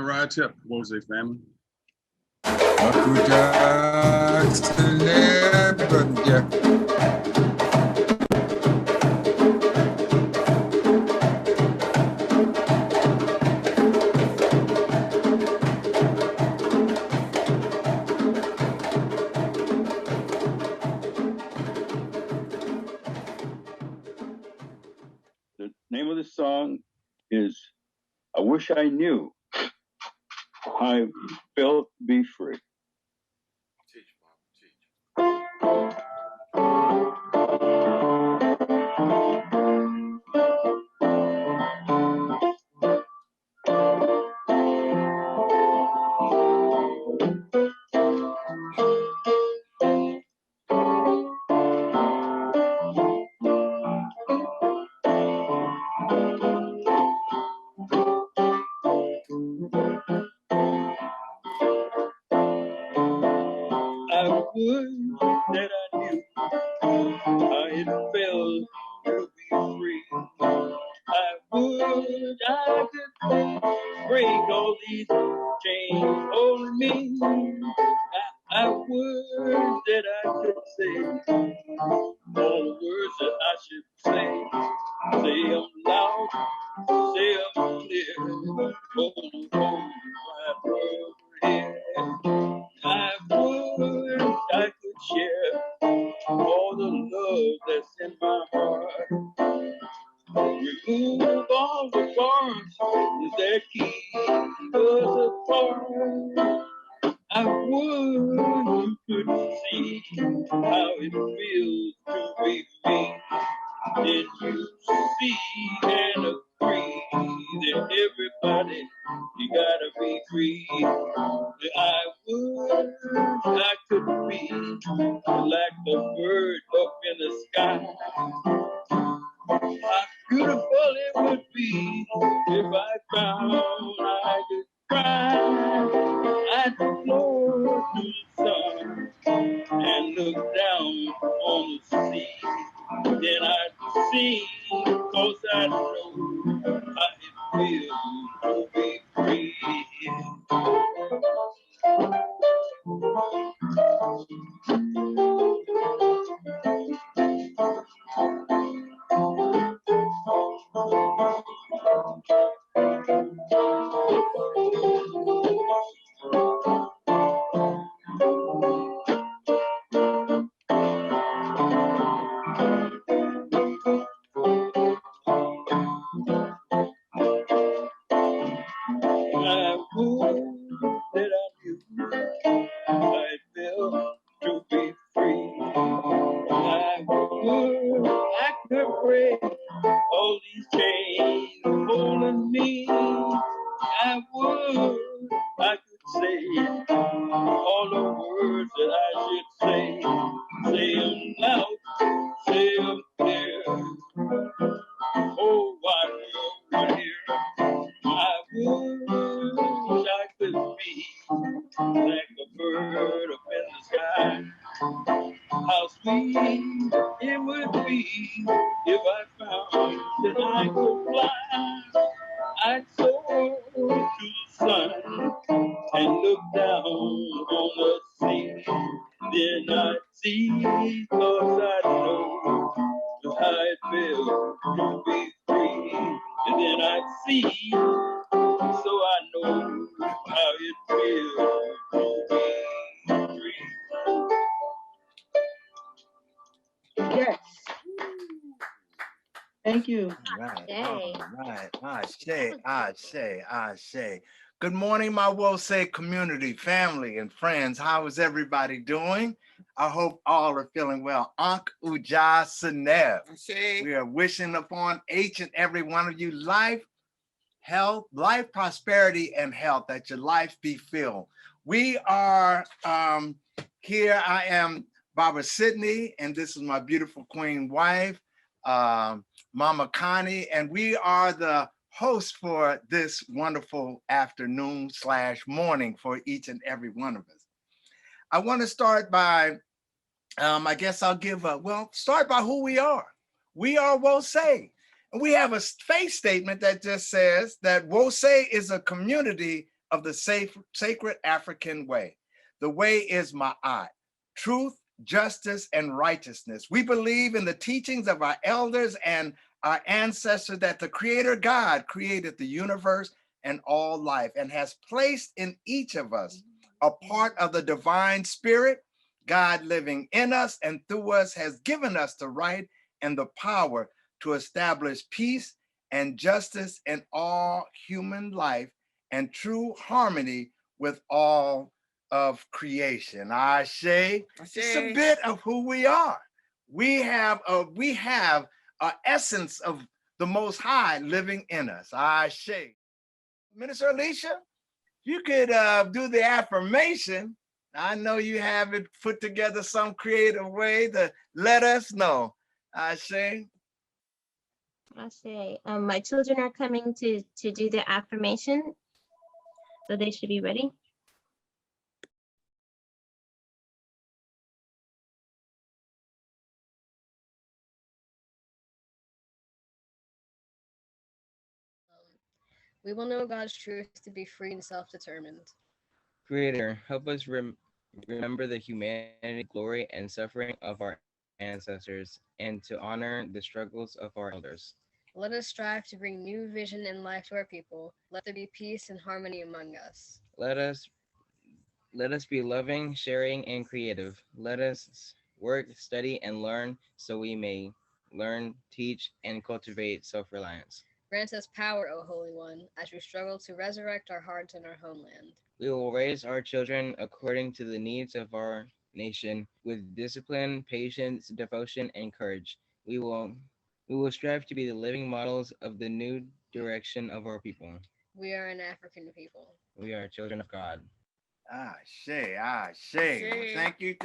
ride tip, what was it, family? The name of the song is I Wish I Knew How It Felt to Be Free. Teach, Bob, teach. I would that I knew how it felt to be free. I would I could break all these chains holding me. I would that I could say all the words that I should say them loud, say them clear, hold the whole wide world here. I would I could share all the love that's in my heart. Remove all the bars that keep us apart. I would you could see how it feels to be me. Then you see and agree that everybody, you gotta be free. I would I could be like the bird up in the sky. How beautiful it would be if I found I could fly. I'd float to the sun and look down on the sea. Then I'd sing, 'cause I know how it feels to be free. I would that I knew how it felt to be free. I would I could break all these chains holding me. I would I could say all the words that I should say them loud, say them clear. Oh, wide world here. I wish I could be like a bird up in the sky. How sweet it would be if I found that I could fly. I'd soar to the sun and look down on the sea. Then I'd see, 'cause I know how it feels to be free. And then I'd see, so I know how it feels to be free. Yes. Thank you. Ashe. Good morning, my Wose community, family, and friends. How is everybody doing? I hope all are feeling well. Ankh Uja Seneb. We are wishing upon each and every one of you life, health, life, prosperity, and health, that your life be filled. We are here. I am Barbara Sidney, and this is my beautiful queen wife, Mama Connie, and we are the host for this wonderful afternoon/morning for each and every one of us. I want to start by, I guess I'll give start by who we are. We are Wose, and we have a faith statement that just says that Wose is a community of the sacred African way. The way is Ma'at, truth, justice, and righteousness. We believe in the teachings of our elders and our ancestors that the Creator God created the universe and all life and has placed in each of us a part of the divine spirit. God living in us and through us has given us the right and the power to establish peace and justice in all human life and true harmony with all of creation. Ashe. It's a bit of who we are. We have an essence of the Most High living in us. Ashe. Minister Alicia, you could do the affirmation. I know you have it put together some creative way to let us know. Ashe. Ashe. My children are coming to do the affirmation, so they should be ready. We will know God's truth to be free and self-determined. Creator, help us remember the humanity, glory, and suffering of our ancestors, and to honor the struggles of our elders. Let us strive to bring new vision and life to our people. Let there be peace and harmony among us. Let us be loving, sharing, and creative. Let us work, study, and learn so we may learn, teach, and cultivate self-reliance. Grant us power, O Holy One, as we struggle to resurrect our hearts and our homeland. We will raise our children according to the needs of our nation with discipline, patience, devotion, and courage. We will strive to be the living models of the new direction of our people. We are an African people. We are children of God. Ashe. Thank you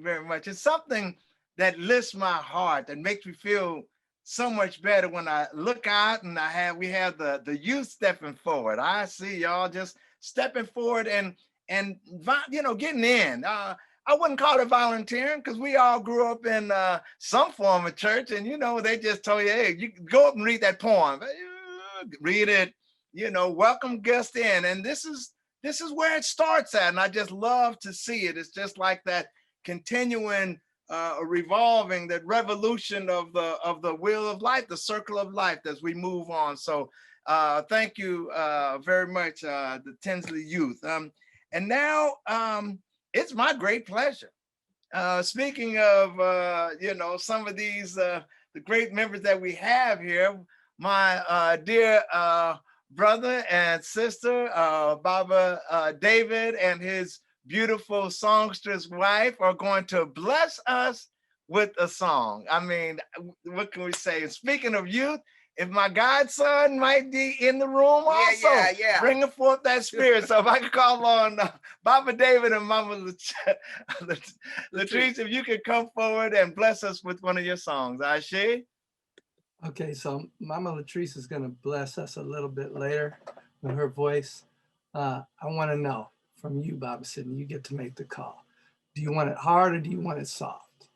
very much. It's something that lifts my heart and makes me feel so much better when I look out and we have the youth stepping forward. I see y'all just stepping forward and getting in. I wouldn't call it volunteering because we all grew up in some form of church, and they just told you, hey, you go up and read that poem, read it, welcome guest in, and this is where it starts at, and I just love to see it. It's just like that continuing revolving, that revolution of the wheel of life, the circle of life as we move on. So thank you very much, the Tinsley youth. And now it's my great pleasure. Speaking of, some of these, the great members that we have here, my dear brother and sister, Baba David and his beautiful songstress wife are going to bless us with a song. I mean, what can we say? Speaking of youth, if my godson might be in the room also, bringing forth that spirit. So if I could call on Baba David and Mama Latrice, if you could come forward and bless us with one of your songs. Ashe? Okay, so Mama Latrice is going to bless us a little bit later with her voice. I want to know from you, Baba Sidney, you get to make the call. Do you want it hard or do you want it soft?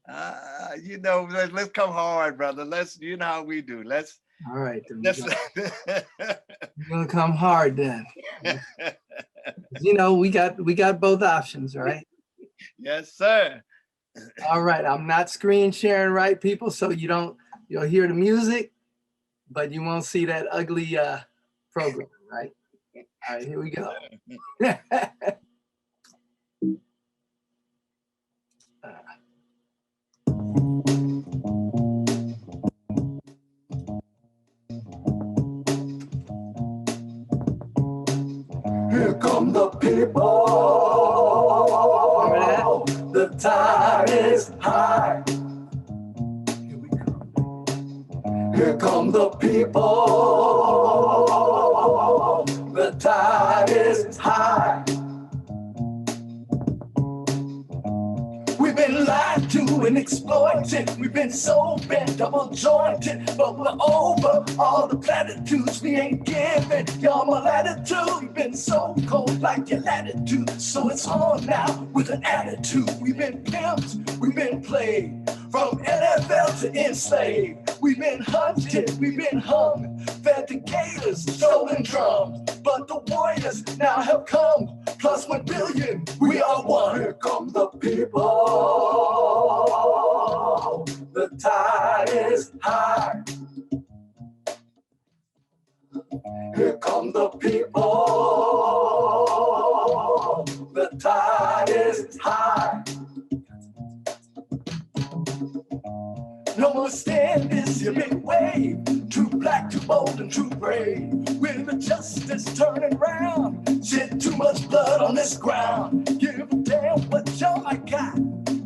Let's come hard, brother. You know how we do. All right, then we're gonna come hard then. We got both options, right? Yes, sir. All right, I'm not screen sharing, right, people? So you'll hear the music, but you won't see that ugly program, right? All right, here we go. Here come the people. The tide is high. Here we come. Here come the people. The tide is high. We've been lied to and exploited. We've been so bent, double jointed, but we're over all the platitudes. We ain't giving y'all more latitude. We've been so cold like your latitude, so it's on now with an attitude. We've been pimped, we've been played, from NFL to enslaved. We've been hunted, we've been hung, fed to gators, stolen drums. but the warriors now have come. Plus 1 billion, we are one. Here come the people. The tide is high. Here come the people. The tide is high. No more stand this your big wave. Too black, too bold, and too brave. With the justice turning round. Shed too much blood on this ground. Give a damn what y'all might got.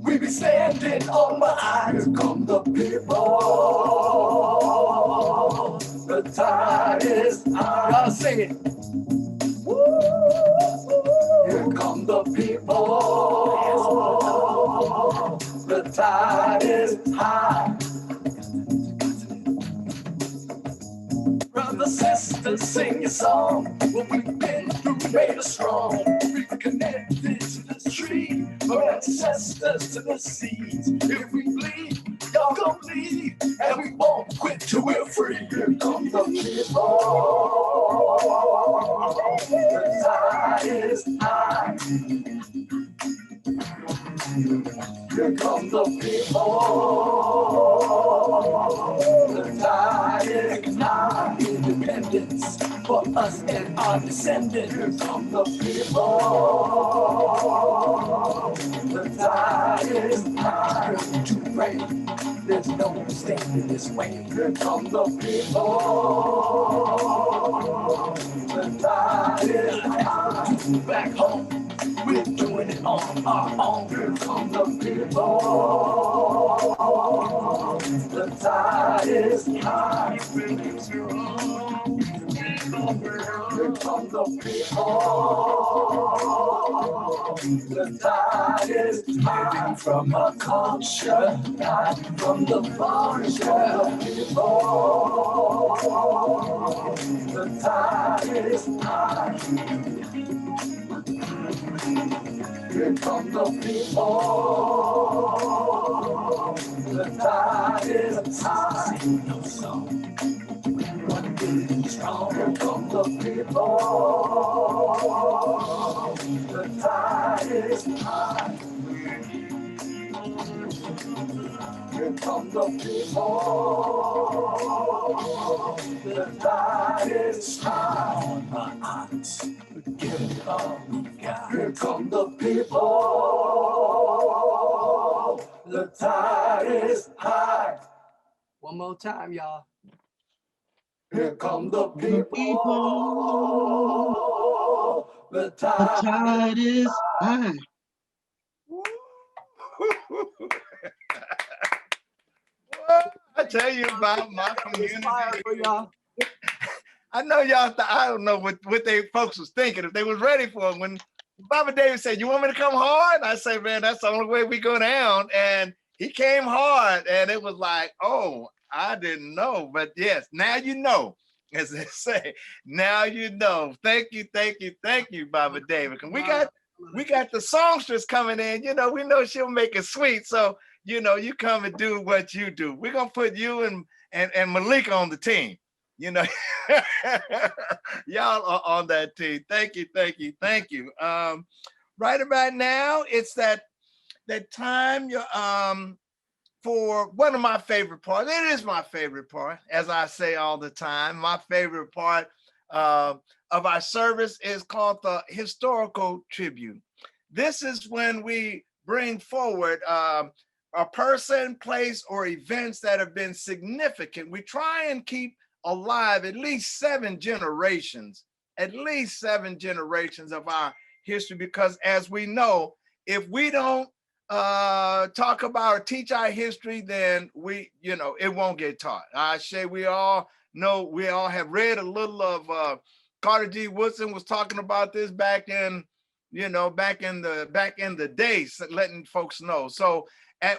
We be standing on my eyes. Here come the people. The tide is high. Y'all sing it. Woo! Here come the people. The tide is high. Brothers, sisters, sing your song. What we've been through made us strong. We've connected to the tree, from ancestors to the seeds. If we bleed, y'all gon' bleed, and we won't quit till we're free. Here come the people. The tide is high. Here come the people. The tide is high. Independence for us and our descendants. Here come the people. The tide is high. To pray, there's no standing this way. Here come the people. The tide is high. To back home. We're doing it on our own. Here come the people. The tide is high. Here come the people. The tide is high. From our culture, not from the vulture. The tide is high. Here come the people. The tide is high. No song. 1 billion strong. Here come the people. The tide is high. Here come the people. The tide is high. On my eyes. Give it all we got. Here come the people. The tide is high. One more time, y'all. Here come the people. The tide is high. I tell you about my community. I know y'all, I don't know what they folks was thinking, if they was ready for it. When Baba David said, you want me to come hard? I say, man, that's the only way we go down. And he came hard and it was like, oh, I didn't know. But yes, now you know, as they say, now you know. Thank you, Baba David. And we got the songstress coming in, you know, we know she'll make it sweet. So, you know, you come and do what you do. We're gonna put you and Malika on the team. You know, y'all are on that team. Thank you. Right about now, it's that time for one of my favorite parts. It is my favorite part, as I say all the time. My favorite part of our service is called the historical tribute. This is when we bring forward a person, place, or events that have been significant. We try and keep alive at least 7 generations of our history, because as we know, if we don't talk about or teach our history, then it won't get taught. I say we all know, we all have read a little of Carter G. Woodson was talking about this back in the days, letting folks know. So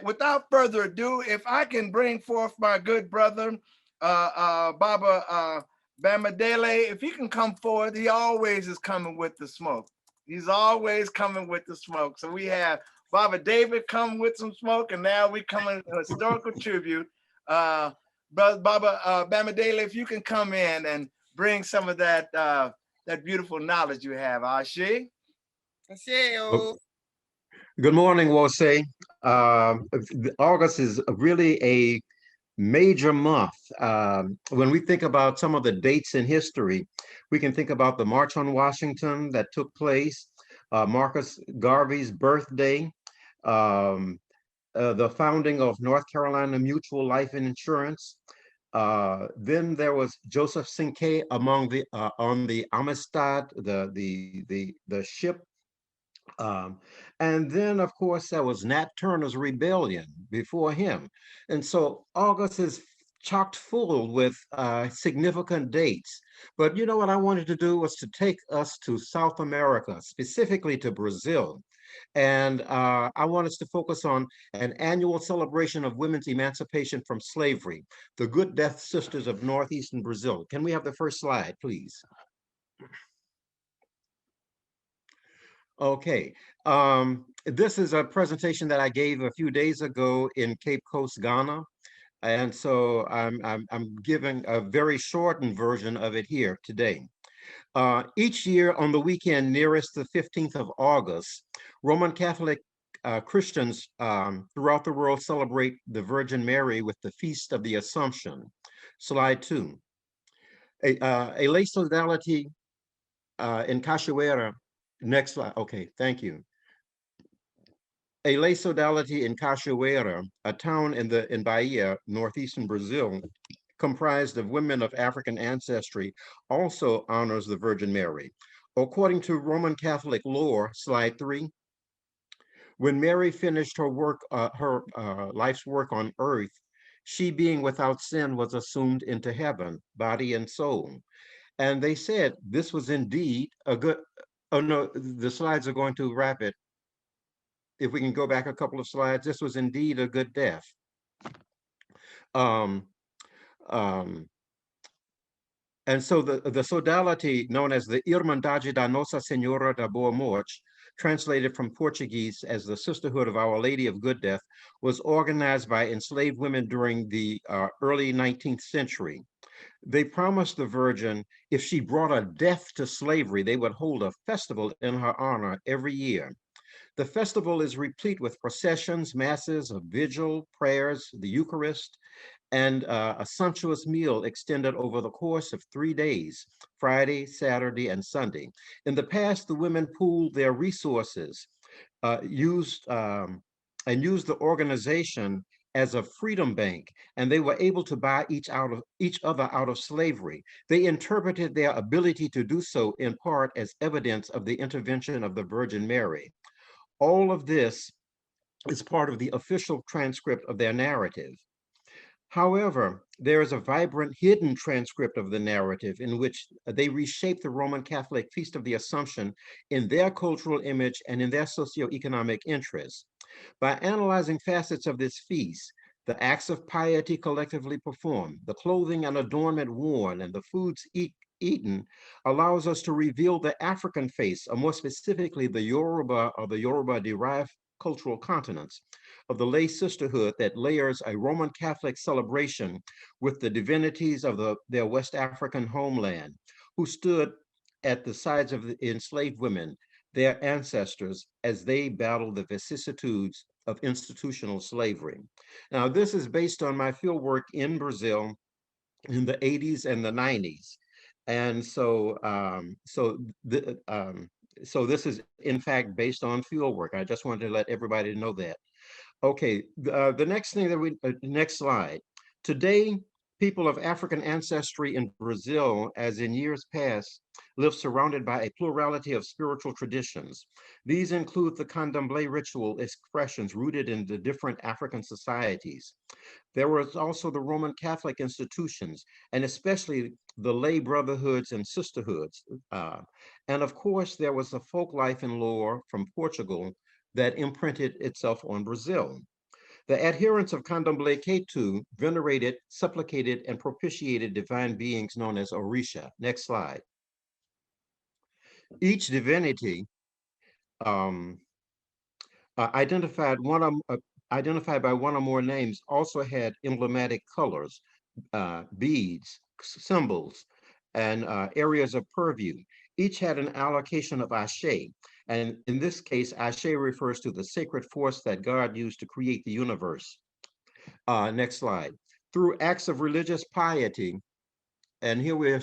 without further ado, if I can bring forth my good brother, Baba Bamadele, if he can come forward, he always is coming with the smoke. He's always coming with the smoke. So we have Baba David come with some smoke, and now we come in a historical tribute. Brother Baba Bamadele, if you can come in and bring some of that that beautiful knowledge you have, Ashi. Well, good morning, Wose. August is really a major month. When we think about some of the dates in history, we can think about the March on Washington that took place, Marcus Garvey's birthday, um, the founding of North Carolina Mutual Life and Insurance. Then there was Joseph Cinque among the on the Amistad, the ship. Um, and then, of course, there was Nat Turner's rebellion before him. And so August is chocked full with significant dates. But you know what I wanted to do was to take us to South America, specifically to Brazil. And I want us to focus on an annual celebration of women's emancipation from slavery, the Good Death Sisters of Northeastern Brazil. Can we have the first slide, please? Okay, this is a presentation that I gave a few days ago in Cape Coast, Ghana. And so I'm giving a very shortened version of it here today. Each year on the weekend nearest the 15th of August, Roman Catholic Christians throughout the world celebrate the Virgin Mary with the Feast of the Assumption. Slide 2. A lay sodality in Cachoeira. Next slide. Okay, thank you. A lay sodality in Cachoeira, a town in Bahia, northeastern Brazil, comprised of women of African ancestry, also honors the Virgin Mary. According to Roman Catholic lore, slide 3, when Mary finished her work, life's work on earth, she being without sin was assumed into heaven, body and soul. And they said this was indeed a good, oh no, the slides are going too rapid. If we can go back a couple of slides, this was indeed a good death. Um, um, and so the sodality known as the Irmandade da Nossa Senhora da Boa Morte, translated from Portuguese as the Sisterhood of Our Lady of Good Death, was organized by enslaved women during the early 19th century. They promised the Virgin if she brought a death to slavery, they would hold a festival in her honor every year. The festival is replete with processions, masses, a vigil, prayers, the Eucharist, and a sumptuous meal extended over the course of 3 days, Friday, Saturday, and Sunday. In the past, the women pooled their resources, used the organization as a freedom bank, and they were able to buy each other out of slavery. They interpreted their ability to do so in part as evidence of the intervention of the Virgin Mary. All of this is part of the official transcript of their narrative. However, there is a vibrant hidden transcript of the narrative in which they reshape the Roman Catholic Feast of the Assumption in their cultural image and in their socioeconomic interests. By analyzing facets of this feast, the acts of piety collectively performed, the clothing and adornment worn, and the foods eaten allows us to reveal the African face, or more specifically, the Yoruba or the Yoruba-derived cultural continents of the lay sisterhood that layers a Roman Catholic celebration with the divinities of their West African homeland, who stood at the sides of the enslaved women, their ancestors, as they battled the vicissitudes of institutional slavery. Now, this is based on my fieldwork in Brazil in the 80s and the 90s. And so, so this is in fact based on field work. I just wanted to let everybody know that. Okay, the next thing that next slide. Today, people of African ancestry in Brazil, as in years past, live surrounded by a plurality of spiritual traditions. These include the candomblé ritual expressions rooted in the different African societies. There was also the Roman Catholic institutions, and especially the lay brotherhoods and sisterhoods. And of course, there was the folk life and lore from Portugal that imprinted itself on Brazil. The adherents of Candomblé Ketu venerated, supplicated, and propitiated divine beings known as Orisha. Next slide. Each divinity identified by one or more names also had emblematic colors, beads, symbols, and areas of purview. Each had an allocation of ashe, and in this case, ashe refers to the sacred force that God used to create the universe. Next slide. Through acts of religious piety, and here we're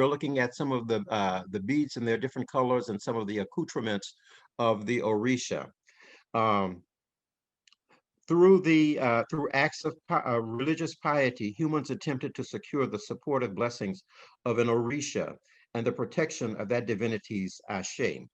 looking at some of the beads in their different colors and some of the accoutrements of the Orisha. Through acts of religious piety, humans attempted to secure the supportive blessings of an Orisha and the protection of that divinity's ashe.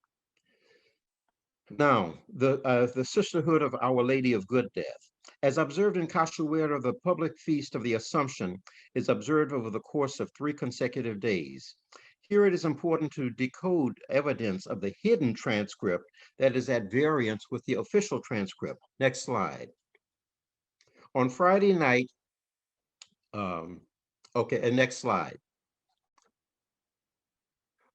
Now, the Sisterhood of Our Lady of Good Death. As observed in Cachoeira, the public feast of the Assumption is observed over the course of 3 consecutive days. Here it is important to decode evidence of the hidden transcript that is at variance with the official transcript. Next slide. On Friday night, and next slide.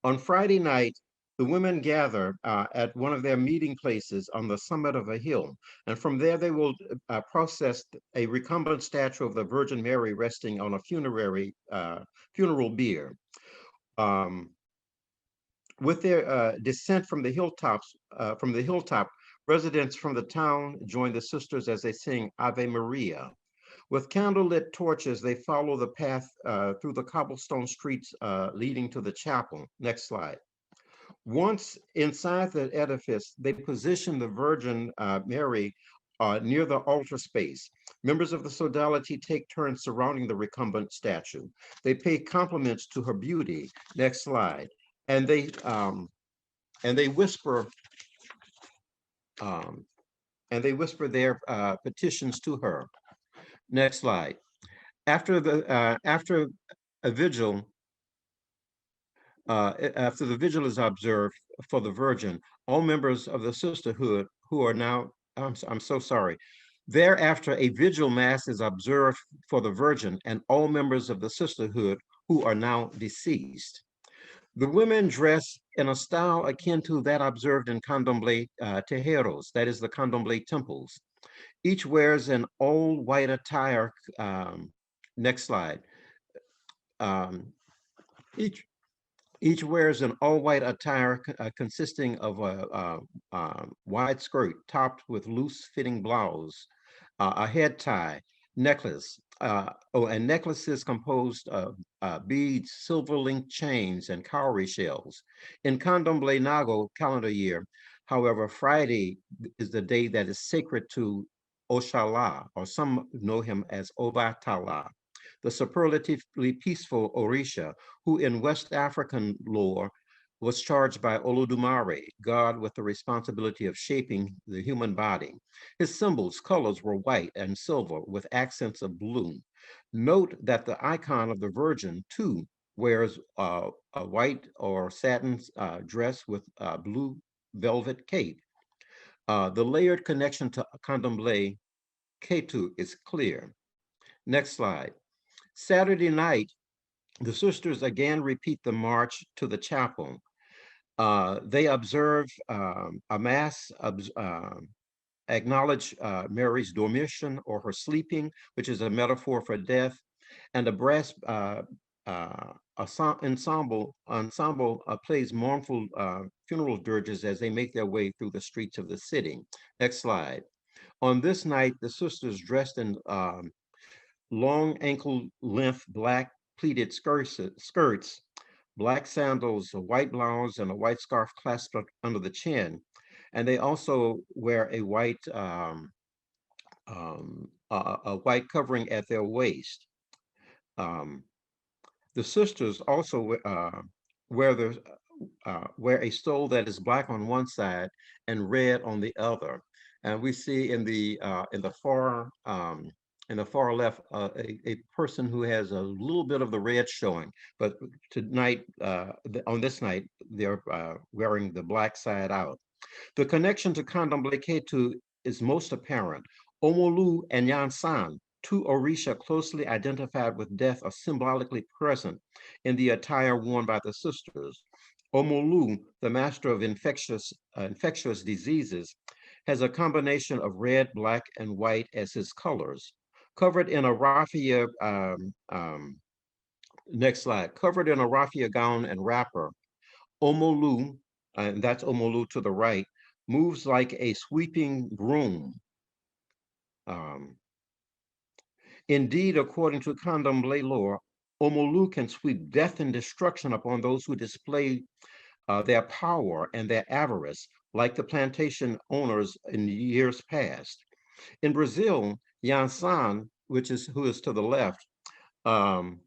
On Friday night, the women gather at one of their meeting places on the summit of a hill, and from there they will process a recumbent statue of the Virgin Mary resting on a funeral bier. With their descent from the hilltop, residents from the town join the sisters as they sing Ave Maria. With candlelit torches, they follow the path through the cobblestone streets leading to the chapel. Next slide. Once inside the edifice, they position the Virgin Mary near the altar space. Members of the sodality take turns surrounding the recumbent statue. They pay compliments to her beauty. Next slide. And they whisper their petitions to her. Next slide. After the vigil is observed for the Virgin, all members of the sisterhood who are now, I'm so sorry. Thereafter, a vigil mass is observed for the Virgin and all members of the sisterhood who are now deceased. The women dress in a style akin to that observed in Candomblé tejeros, that is the Candomblé temples. Each wears an all white attire. Next slide. Each wears an all white attire consisting of a wide skirt topped with loose fitting blouse, a head tie, necklace, and necklaces composed of beads, silver linked chains, and cowrie shells. In Candomblé Nago calendar year, however, Friday is the day that is sacred to Oshala, or some know him as Obatala, the superlatively peaceful Orisha, who in West African lore was charged by Olodumare, God with the responsibility of shaping the human body. His symbols, colors were white and silver with accents of blue. Note that the icon of the Virgin, too, wears a white or satin dress with a blue velvet cape. The layered connection to Candomblé Ketu is clear. Next slide. Saturday night, the sisters again repeat the march to the chapel. They observe a mass, acknowledge Mary's dormition or her sleeping, which is a metaphor for death, and a brass ensemble plays mournful funeral dirges as they make their way through the streets of the city. Next slide. On this night, the sisters dressed in long ankle length black pleated skirts, black sandals, a white blouse, and a white scarf clasped under the chin. And they also wear a white covering at their waist. The sisters also wear a stole that is black on one side and red on the other. And we see in the far left a person who has a little bit of the red showing, but tonight on this night they're wearing the black side out. The connection to Candomblé Ketu is most apparent. Omolu and Yansan, two Orisha closely identified with death, are symbolically present in the attire worn by the sisters. Omolu, the master of infectious diseases, has a combination of red, black, and white as his colors. Covered in a raffia, next slide, covered in a raffia gown and wrapper, Omolu, and that's Omolu to the right, moves like a sweeping broom. Indeed, according to Candomblé lore, Omolu can sweep death and destruction upon those who display their power and their avarice, like the plantation owners in years past. In Brazil, Yansan, who is to the left, um,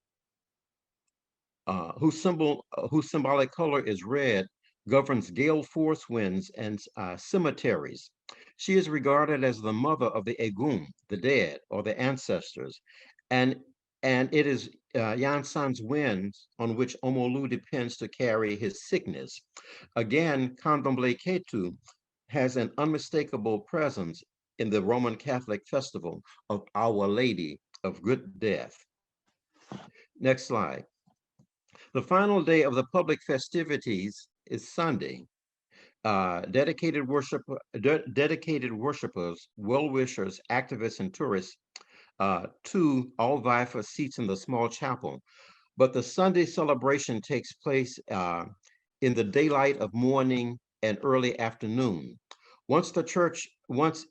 whose symbolic color is red, governs gale force winds and cemeteries. She is regarded as the mother of the Egun, the dead, or the ancestors, and it is Yansan's winds on which Omolu depends to carry his sickness. Again, Candomblé Ketu has an unmistakable presence in the Roman Catholic festival of Our Lady of Good Death. Next slide. The final day of the public festivities is Sunday. Dedicated worshipers, well-wishers, activists, and tourists too all vie for seats in the small chapel. But the Sunday celebration takes place in the daylight of morning and early afternoon. Once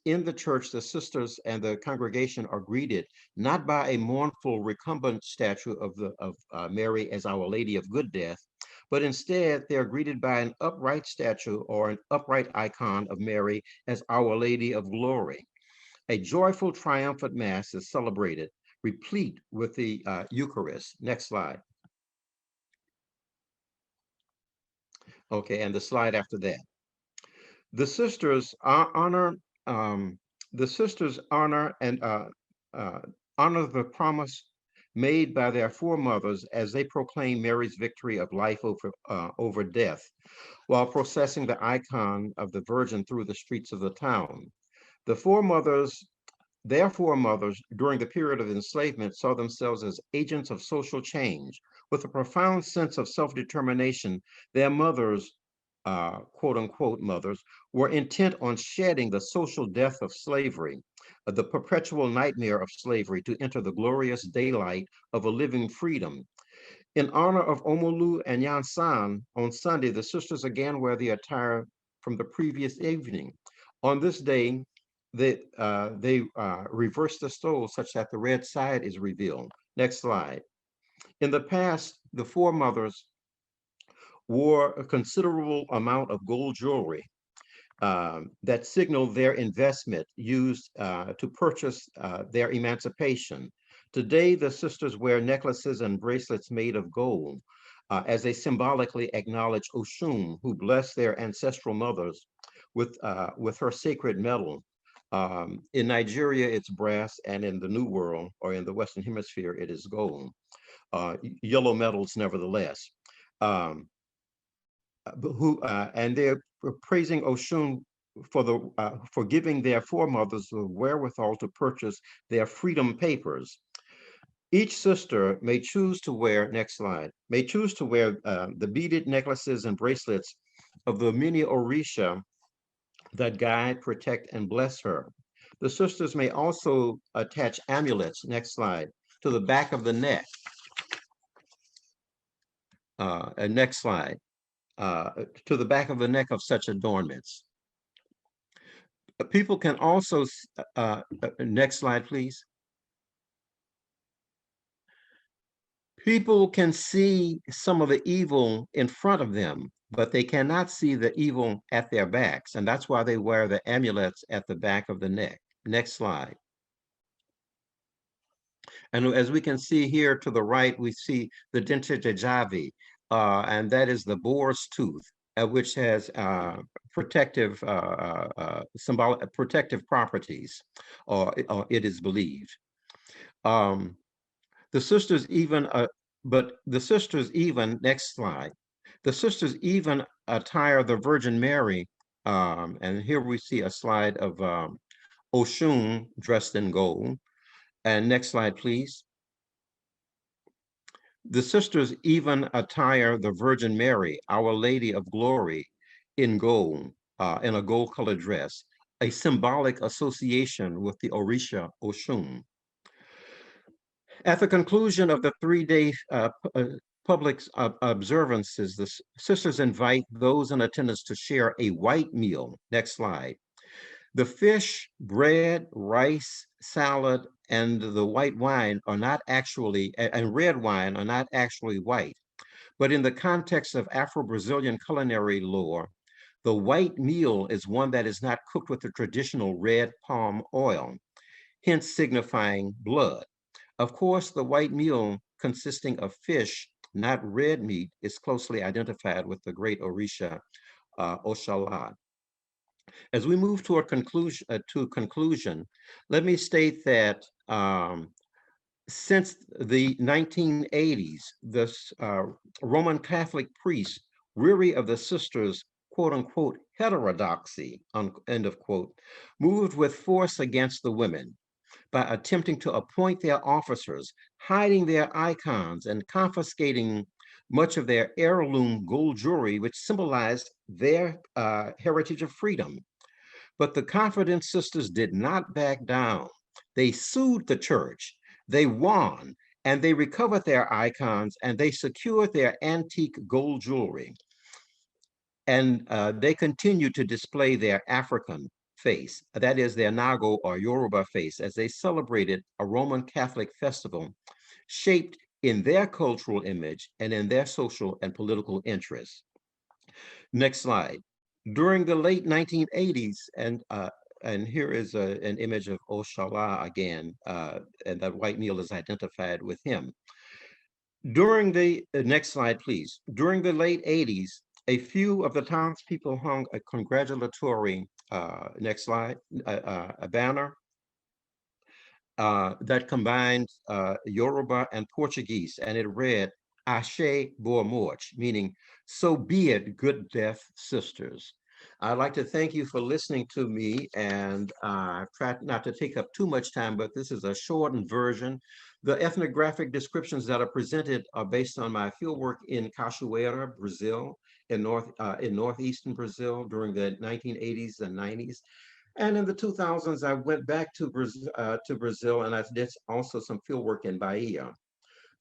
in the church, the sisters and the congregation are greeted not by a mournful recumbent statue of Mary as Our Lady of Good Death, but instead they are greeted by an upright statue or an upright icon of Mary as Our Lady of Glory. A joyful, triumphant mass is celebrated, replete with the Eucharist. Next slide. Okay, and the slide after that. The sisters honor and honor the promise made by their foremothers as they proclaim Mary's victory of life over death, while processing the icon of the Virgin through the streets of the town. Their foremothers, during the period of enslavement, saw themselves as agents of social change. With a profound sense of self-determination, their mothers, quote unquote mothers, were intent on shedding the social death of slavery, the perpetual nightmare of slavery, to enter the glorious daylight of a living freedom. In honor of Omolu and Yansan, on Sunday, the sisters again wear the attire from the previous evening. On this day, they reverse the stole such that the red side is revealed. Next slide. In the past, the foremothers wore a considerable amount of gold jewelry that signaled their investment used to purchase their emancipation. Today, the sisters wear necklaces and bracelets made of gold as they symbolically acknowledge Oshun, who blessed their ancestral mothers with her sacred metal. In Nigeria, it's brass, and in the New World, or in the Western Hemisphere, it is gold. Yellow metals, nevertheless. And they're praising Oshun for giving their foremothers the wherewithal to purchase their freedom papers. Each sister may choose to wear, next slide, the beaded necklaces and bracelets of the many Orisha that guide, protect, and bless her. The sisters may also attach amulets, next slide, to the back of the neck. Next slide. To the back of the neck of such adornments. People can also, next slide, please. People can see some of the evil in front of them, but they cannot see the evil at their backs. And that's why they wear the amulets at the back of the neck. Next slide. And as we can see here to the right, we see the dentijajavi, and that is the boar's tooth, which has protective properties, or it is believed. The sisters even, next slide, the sisters even attire the Virgin Mary, and here we see a slide of Oshun dressed in gold. And next slide, please. The sisters even attire the Virgin Mary, Our Lady of Glory, in gold, in a gold-colored dress, a symbolic association with the Orisha Oshun. At the conclusion of the 3-day public observances, the sisters invite those in attendance to share a white meal. Next slide. The fish, bread, rice, salad, and the white wine are not actually, and red wine are not actually white. But in the context of Afro-Brazilian culinary lore, the white meal is one that is not cooked with the traditional red palm oil, hence signifying blood. Of course, the white meal consisting of fish, not red meat, is closely identified with the great Orisha, Oshala. As we move toward conclusion, let me state that since the 1980s, the Roman Catholic priests, weary of the sisters' quote unquote heterodoxy, end of quote, moved with force against the women by attempting to appoint their officers, hiding their icons, and confiscating much of their heirloom gold jewelry, which symbolized their heritage of freedom. But the Confident Sisters did not back down. They sued the church, they won, and they recovered their icons, and they secured their antique gold jewelry. And they continue to display their African face, that is their Nago or Yoruba face, as they celebrated a Roman Catholic festival shaped in their cultural image and in their social and political interests. Next slide. During the late 1980s, and here is an image of Oshala again, and that white meal is identified with him. During the next slide, please. During the late 80s, a few of the townspeople hung a congratulatory, next slide, a banner that combined Yoruba and Portuguese, and it read, Ashe Boa Morte, meaning, so be it, good death sisters. I'd like to thank you for listening to me, and try not to take up too much time, but this is a shortened version. The ethnographic descriptions that are presented are based on my fieldwork in Cachoeira, Brazil, in northeastern Brazil during the 1980s and 90s. And in the 2000s, I went back to Brazil, and I did also some fieldwork in Bahia.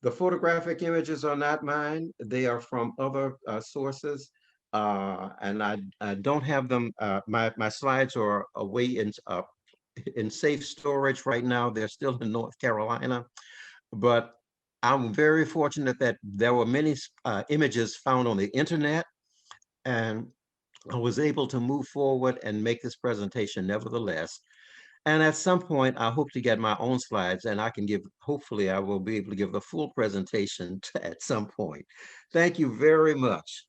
The photographic images are not mine. They are from other sources. And I don't have them. My slides are away in safe storage right now. They're still in North Carolina. But I'm very fortunate that there were many images found on the internet, and I was able to move forward and make this presentation nevertheless. And at some point, I hope to get my own slides, and I can give, hopefully I will be able to give the full presentation at some point. Thank you very much.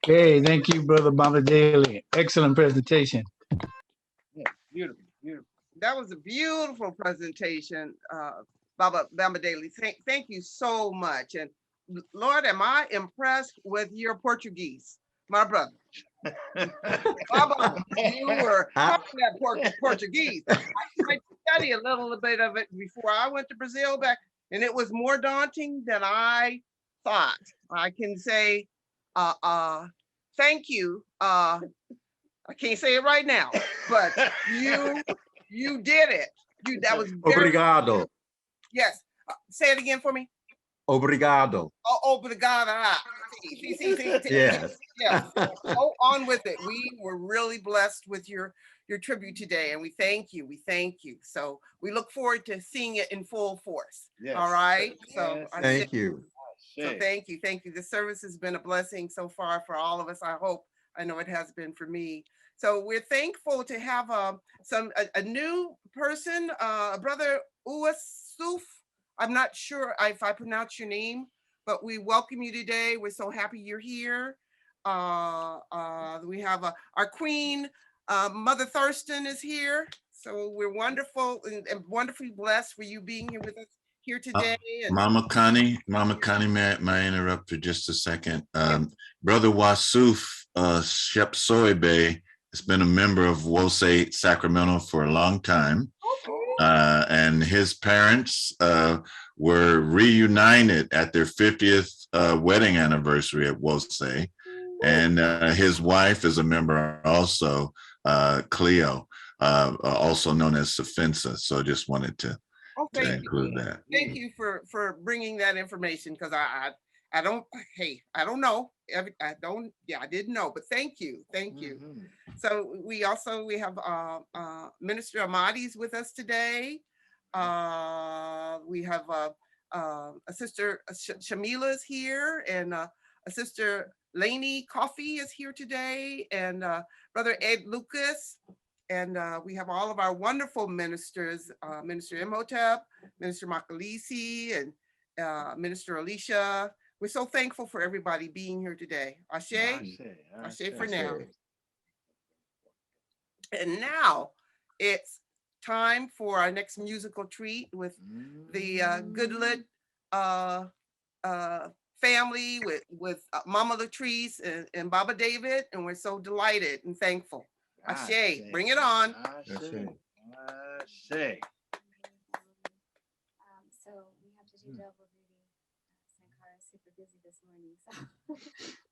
Hey, thank you, Brother Baba Daly. Excellent presentation. Yeah, beautiful, beautiful. That was a beautiful presentation, Baba Daly. Thank you so much. And Lord, am I impressed with your Portuguese, my brother. Baba, you were talking that Portuguese. I tried to study a little bit of it before I went to Brazil back, and it was more daunting than I thought. I can say, thank you. I can't say it right now, but you did it. That was very, Obrigado. Yes. Say it again for me. Obrigado. Oh, obrigado. Yes. Yeah. Go on with it. We were really blessed with your tribute today, and we thank you. We thank you. So we look forward to seeing it in full force. Yes. All right. So thank you. So thank you. Thank you. The service has been a blessing so far for all of us. I know it has been for me. So we're thankful to have a new person, Brother Uasuf. I'm not sure if I pronounce your name, but we welcome you today. We're so happy you're here. We have our queen, Mother Thurston is here. So we're wonderful and wonderfully blessed for you being here with us here today. Mama Connie, may I interrupt for just a second? Brother Wasuf Shepsoibe has been a member of Wose Sacramento for a long time. And his parents were reunited at their 50th wedding anniversary at Wose. And his wife is a member also, Cleo, also known as Safensa. So just wanted to Oh, to thank you. include that. Thank you for bringing that information because I don't, hey, I don't know. I didn't know, but thank you. Thank you. So we have Minister Amadi's with us today. We have a sister Shamila's here, and a sister Lainey Coffee is here today, and Brother Ed Lucas. And we have all of our wonderful ministers, Minister Imhotep, Minister Makalisi, and Minister Alicia. We're so thankful for everybody being here today. Ashe, Ashe for now. And now it's time for our next musical treat with the Goodlet family with Mama Latrice and Baba David, and we're so delighted and thankful. Ashe, bring it on. Ashe. So we have to do double duty. Sankara is super busy this morning, so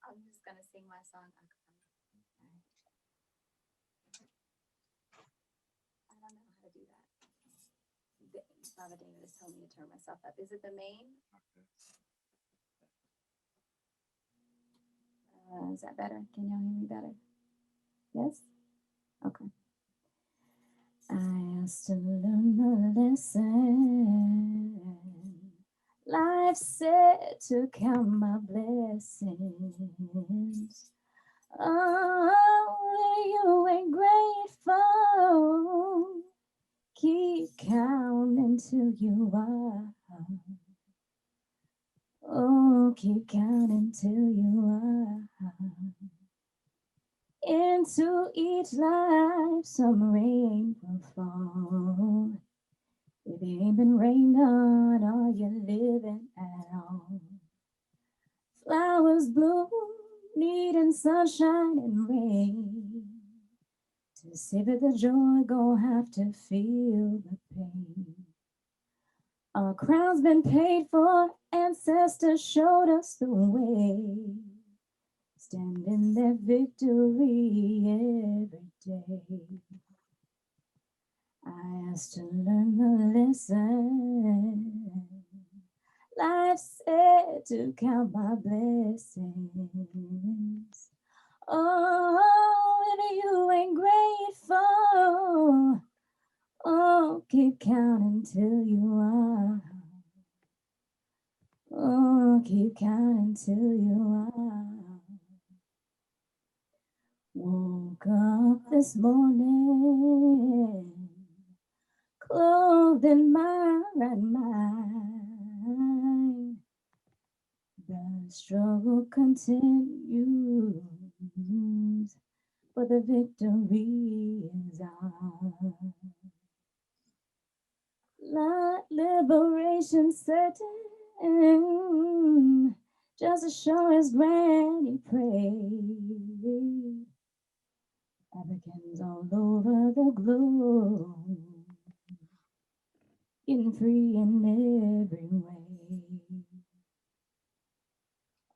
I'm just gonna sing my song a cappella. I don't know how to do that. Baba David is telling me to turn myself up. Is it the main? Is that better? Can y'all hear me better? Yes? Okay. I asked to learn the lesson. Life said to count my blessings. Oh, you ain't grateful. Keep counting till you are. Oh, keep counting till you are. Into each life some rain will fall. If it ain't been rained on, are you living at all? Flowers bloom, needing sunshine and rain. To savor the joy, gon' have to feel the pain. Our crown's been paid for, ancestors showed us the way. Stand in their victory every day. I asked to learn the lesson. Life said to count my blessings. Oh, if you ain't grateful, oh, keep counting till you are. Oh, keep counting till you are. Woke up this morning, clothed in my right mind. The struggle continues, but the victory is ours. Liberation certain, just as sure as Granny prayed. Africans all over the globe, getting free in every way.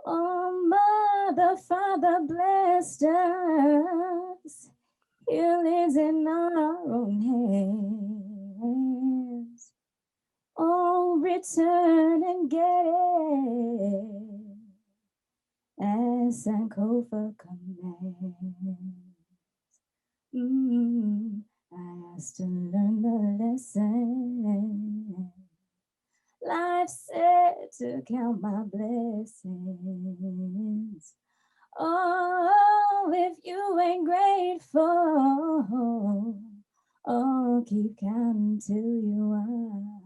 Oh, Mother, Father blessed us. Healing's in our own hands. Oh, return and get it, as Sankofa commands. I asked to learn the lesson. Life said to count my blessings. Oh, if you ain't grateful, oh, keep counting till you are.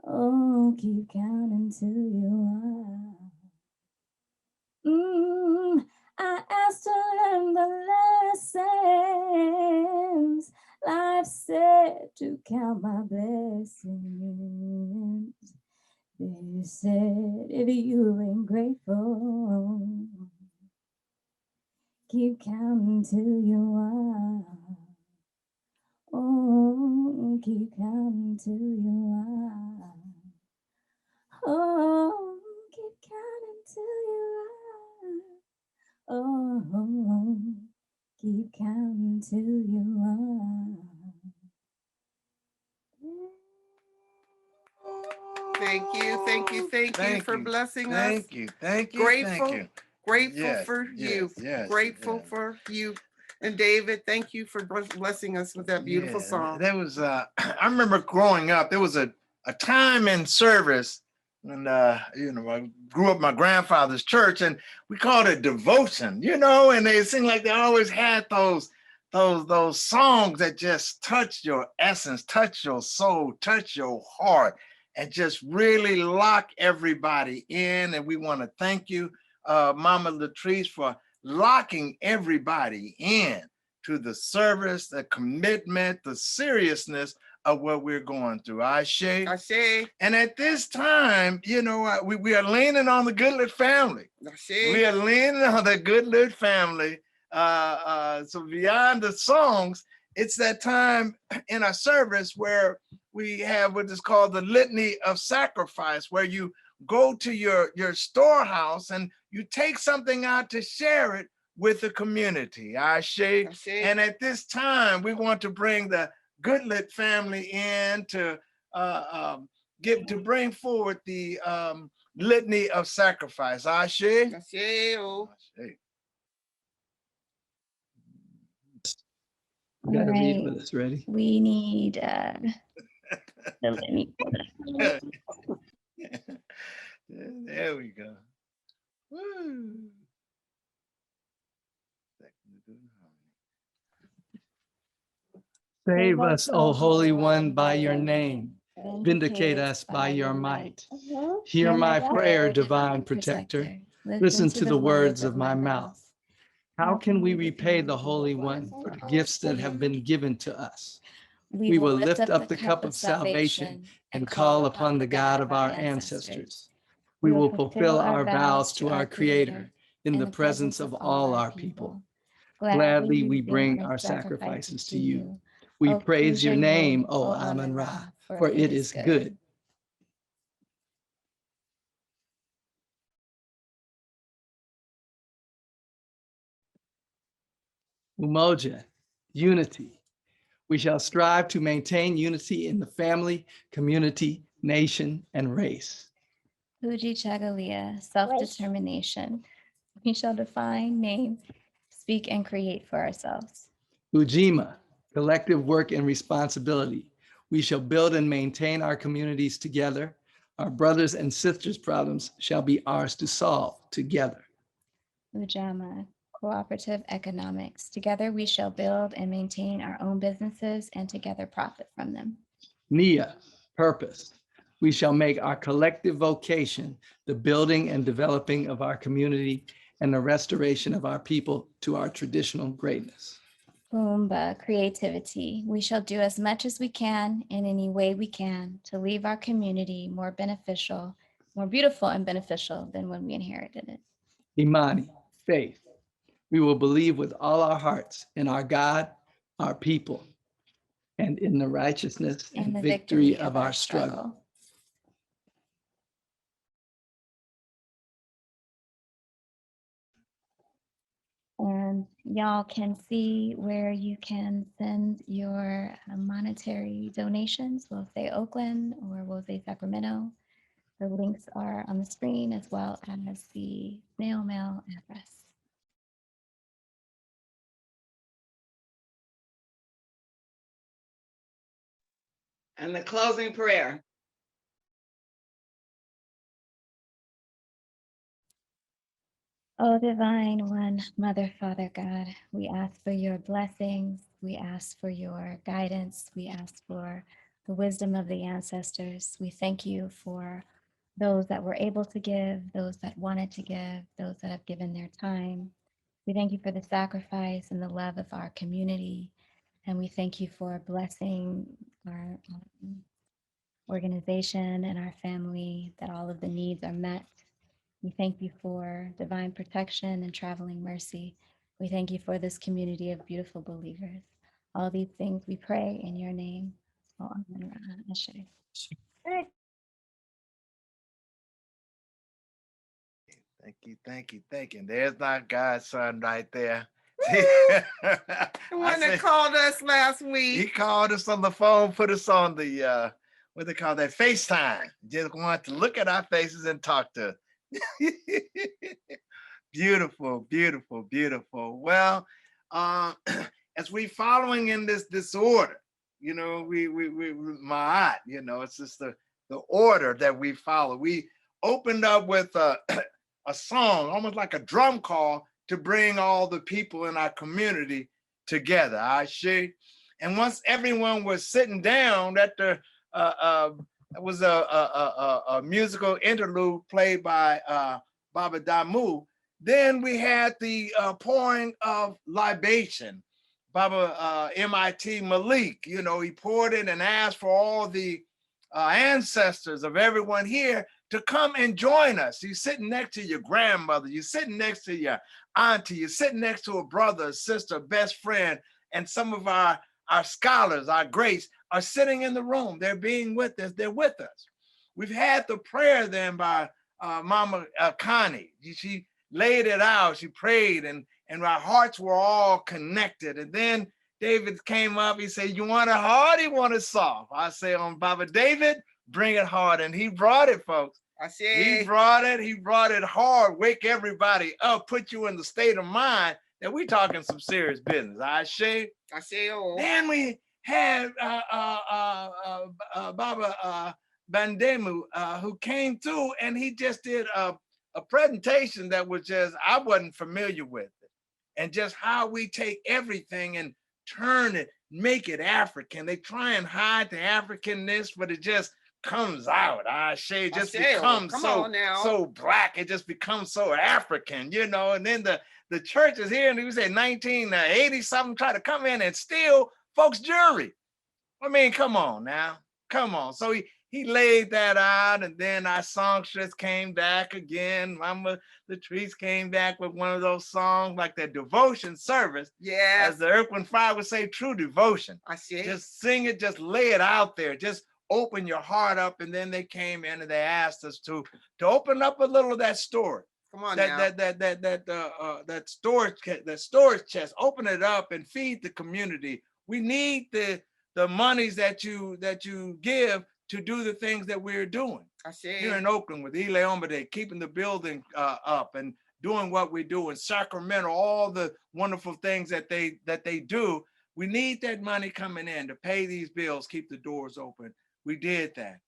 Oh, keep counting till you are. I asked to learn the lessons. Life said to count my blessings. They said if you ain't grateful, keep counting till you are. Oh, keep counting till you are. Oh, keep counting till you are. Oh, keep counting till you are. Thank you, thank you, thank you Thank for you. blessing us. Thank you. Thank you. Grateful, Thank you. grateful Yes, for you. yes, Grateful yes. for you. And David, thank you for blessing us with that beautiful Yeah, song. there was I remember growing up, there was a time in service, and you know, I grew up in my grandfather's church, and we called it devotion, you know, and they seemed like they always had those songs that just touch your essence, touch your soul, touch your heart, and just really lock everybody in. And we want to thank you, Mama Latrice, for locking everybody in to the service, the commitment, the seriousness of what we're going through. Ashe. Ashe. And at this time, you know, we are leaning on the Goodlet family. Ashe. We are leaning on the Goodlet family. So beyond the songs, it's that time in our service where we have what is called the litany of sacrifice, where you go to your storehouse and you take something out to share it with the community. Ashe. And at this time, we want to bring the Goodlet family in to bring forward the litany of sacrifice. Ashe. Ashe. You gotta read Right. with us. Ready? We need the litany. There we go. Woo. Save us, O Holy One, by your name. Vindicate us by your might. Hear my prayer, divine protector. Listen to the words of my mouth. How can we repay the Holy One for the gifts that have been given to us? We will lift up the cup of salvation and call upon the God of our ancestors. We will fulfill our vows to our Creator in the presence of all our people. Gladly we bring our sacrifices to you. We praise your name, O Amun-Ra, for it is good. Umoja, unity. We shall strive to maintain unity in the family, community, nation, and race. Fuji Chagalia, self-determination. We shall define, name, speak, and create for ourselves. Ujima, collective work and responsibility. We shall build and maintain our communities together. Our brothers and sisters' problems shall be ours to solve together. Ujama, cooperative economics. Together we shall build and maintain our own businesses and together profit from them. Nia, purpose. We shall make our collective vocation the building and developing of our community and the restoration of our people to our traditional greatness. Umba, creativity. We shall do as much as we can in any way we can to leave our community more beneficial, more beautiful and beneficial than when we inherited it. Imani, faith. We will believe with all our hearts in our God, our people, and in the righteousness and the victory of our struggle. And y'all can see where you can send your monetary donations. We'll say Oakland or we'll say Sacramento. The links are on the screen as well as the snail mail address. And the closing prayer. Oh, divine one, Mother, Father, God, we ask for your blessings. We ask for your guidance. We ask for the wisdom of the ancestors. We thank you for those that were able to give, those that wanted to give, those that have given their time. We thank you for the sacrifice and the love of our community. And we thank you for blessing our organization and our family, that all of the needs are met. We thank you for divine protection and traveling mercy. We thank you for this community of beautiful believers. All these things we pray in your name. Oh, Amen. Ashe. Thank you, thank you, thank you. There's my godson right there. The one that called us last week. He called us on the phone, put us on the what they call that, FaceTime. Just want to look at our faces and talk to us. Beautiful, beautiful, beautiful. Well, as we following in this order, you know, we Ma'at, you know, it's just the order that we follow. We opened up with a song, almost like a drum call, to bring all the people in our community together. Ashe. And once everyone was sitting down, that it was a musical interlude played by Baba Damu. Then we had the pouring of libation. Baba MIT Malik, you know, he poured it and asked for all the ancestors of everyone here to come and join us. You're sitting next to your grandmother, you're sitting next to your auntie, you're sitting next to a brother, sister, best friend, and some of our scholars, our greats, are sitting in the room. They're being with us, they're with us. We've had the prayer then by Mama Connie. She laid it out, she prayed, and our hearts were all connected. And then David came up, he said, you want it hard, you want it soft? I say, on Baba David, bring it hard. And he brought it, folks. I see. He brought it hard, wake everybody up, put you in the state of mind that we talking some serious business. I say. Oh. Then we had Baba Bandemu, who came through, and he just did a presentation that was just, I wasn't familiar with it. And just how we take everything and turn it, make it African. They try and hide the Africanness, but it just comes out. It just becomes so black. It just becomes so African, you know. And then the church is here, and we say 1980 something, try to come in and steal folks' jewelry. I mean, come on now, come on. So he laid that out, and then our songstress came back again. Mama Latrice came back with one of those songs, like that devotion service. Yeah. As the Earth, Wind, Fire would say, true devotion. I see. Just sing it, just lay it out there. Just open your heart up. And then they came in and they asked us to open up a little of that story. Come on that storage chest. Open it up and feed the community. We need the monies that you give to do the things that we're doing. I see. Here in Oakland with Ile Omade, keeping the building up and doing what we do in Sacramento, all the wonderful things that they do. We need that money coming in to pay these bills, keep the doors open. We did that.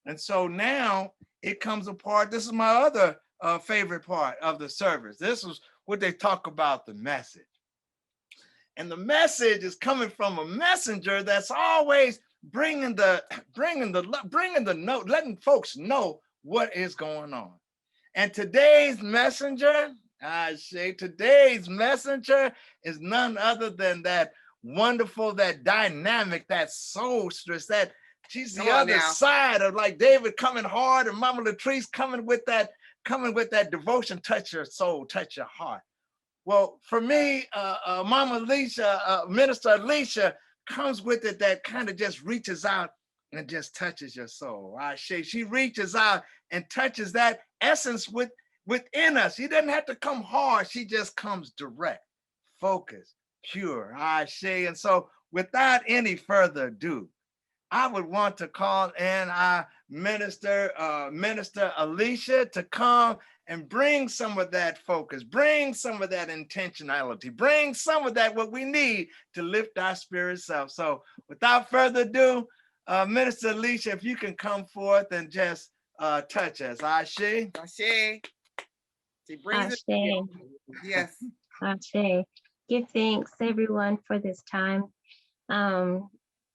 And so now it comes apart. This is my other favorite part of the service. This is what they talk about, the message. And the message is coming from a messenger that's always bringing the note, letting folks know what is going on. And today's messenger, today's messenger is none other than that wonderful, that dynamic, that soulstress, that she's the other side of, like, David coming hard and Mama Latrice coming with that devotion, touch your soul, touch your heart. Well, for me, Mama Alicia, Minister Alicia, comes with it that kind of just reaches out and just touches your soul. She reaches out and touches that essence within us. She doesn't have to come hard. She just comes direct, focused, pure. And so without any further ado, I would want to call in our Minister Alicia to come and bring some of that focus, bring some of that intentionality, bring some of that what we need to lift our spirits up. So without further ado, Minister Alicia, if you can come forth and just touch us. Ashe. Ashe. She brings it. Yes. Ashe. Give thanks, everyone, for this time.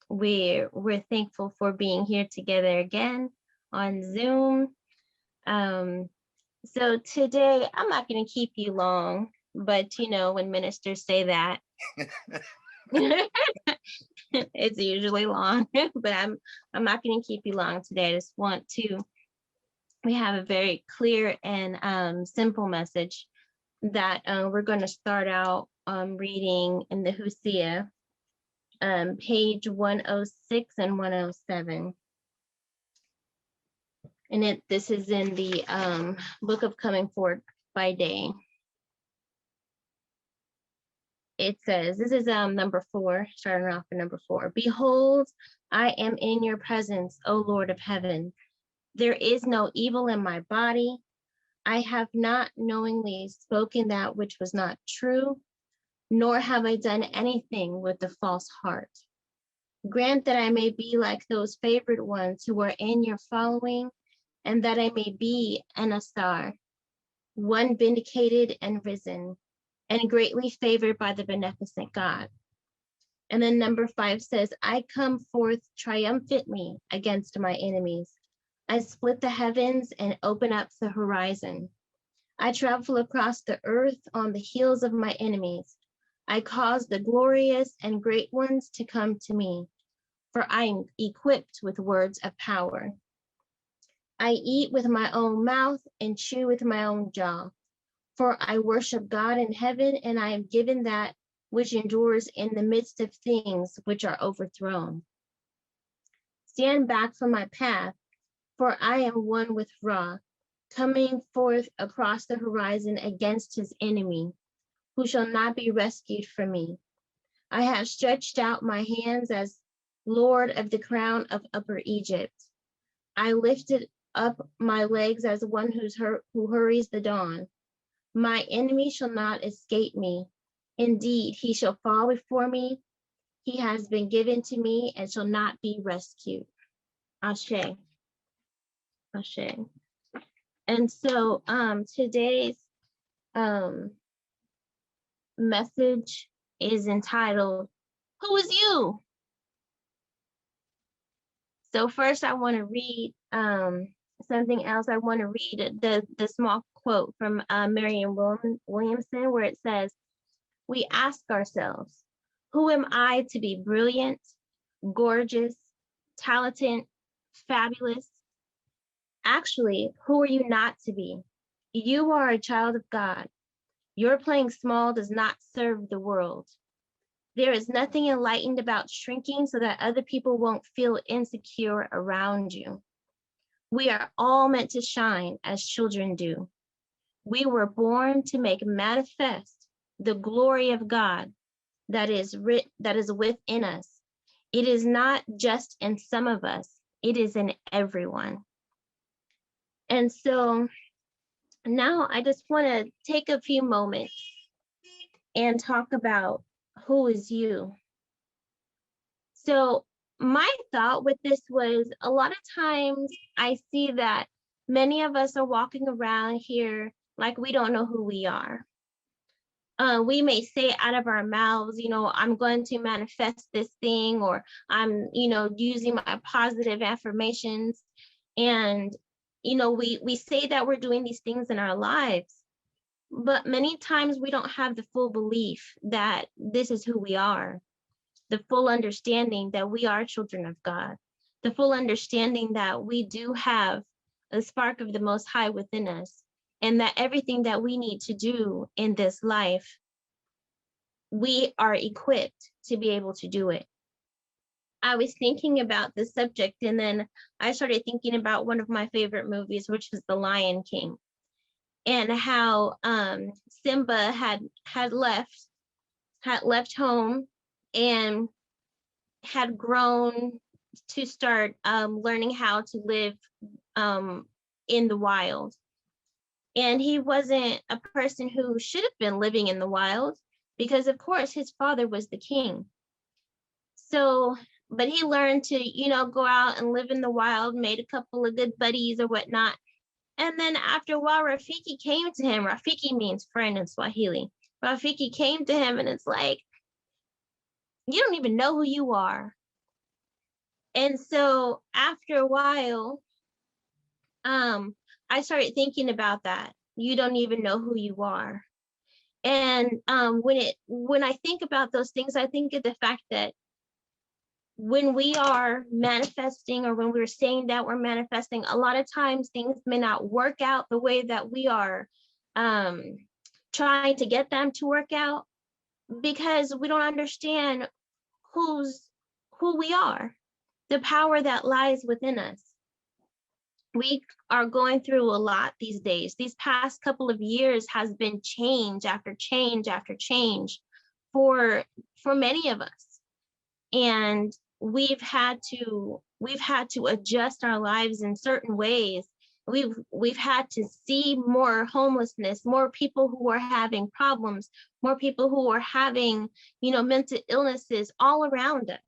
We're thankful for being here together again on Zoom. So today, I'm not going to keep you long, but you know, when ministers say that, it's usually long, but I'm not going to keep you long today. I just want we have a very clear and simple message that we're going to start out reading in the Hosea, page 106 and 107. And this is in the book of Coming Forth by Day. it says, this is number 4, starting off at number 4. Behold, I am in your presence, O Lord of heaven. There is no evil in my body. I have not knowingly spoken that which was not true, nor have I done anything with a false heart. Grant that I may be like those favored ones who are in your following, and that I may be an Asar, one vindicated and risen, and greatly favored by the beneficent God. And then number 5 says, I come forth triumphantly against my enemies. I split the heavens and open up the horizon. I travel across the earth on the heels of my enemies. I cause the glorious and great ones to come to me, for I am equipped with words of power. I eat with my own mouth and chew with my own jaw, for I worship God in heaven, and I am given that which endures in the midst of things which are overthrown. Stand back from my path, for I am one with Ra, coming forth across the horizon against his enemy, who shall not be rescued from me. I have stretched out my hands as Lord of the crown of Upper Egypt. I lifted up my legs as one who hurries the dawn. My enemy shall not escape me. Indeed, he shall fall before me. He has been given to me and shall not be rescued. Ashe. Ashe. And so today's message is entitled, Who is You? So first I want to read something else. I want to read the small quote from Marianne Williamson, where it says, we ask ourselves, who am I to be brilliant, gorgeous, talented, fabulous? Actually, who are you not to be? You are a child of God. Your playing small does not serve the world. There is nothing enlightened about shrinking so that other people won't feel insecure around you. We are all meant to shine as children do. We were born to make manifest the glory of God that is within us. It is not just in some of us, it is in everyone. And so now I just want to take a few moments and talk about who is you. So my thought with this was, a lot of times I see that many of us are walking around here like we don't know who we are. We may say out of our mouths, I'm going to manifest this thing, or I'm, using my positive affirmations. And, we say that we're doing these things in our lives, but many times we don't have the full belief that this is who we are, the full understanding that we are children of God, the full understanding that we do have a spark of the Most High within us, and that everything that we need to do in this life, we are equipped to be able to do it. I was thinking about this subject, and then I started thinking about one of my favorite movies, which is The Lion King, and how Simba had left home and had grown to start learning how to live in the wild. And he wasn't a person who should have been living in the wild, because of course his father was the king. So, but he learned to, go out and live in the wild, made a couple of good buddies or whatnot. And then after a while, Rafiki came to him. Rafiki means friend in Swahili. Rafiki came to him and it's like, you don't even know who you are. And so after a while, I started thinking about that. You don't even know who you are. And when I think about those things, I think of the fact that when we are manifesting, or when we're saying that we're manifesting, a lot of times things may not work out the way that we are trying to get them to work out, because we don't understand who we are, the power that lies within us. We are going through a lot these days. These past couple of years has been change after change after change for many of us. And we've had to adjust our lives in certain ways. We've had to see more homelessness, more people who are having problems, more people who are having, mental illnesses all around us.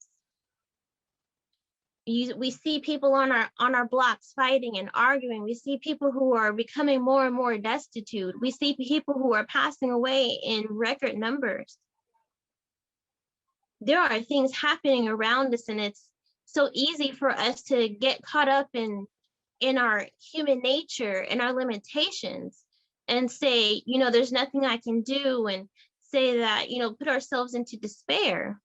We see people on our blocks fighting and arguing. We see people who are becoming more and more destitute. We see people who are passing away in record numbers. There are things happening around us, and it's so easy for us to get caught up in our human nature and our limitations and say, there's nothing I can do, and say that, put ourselves into despair.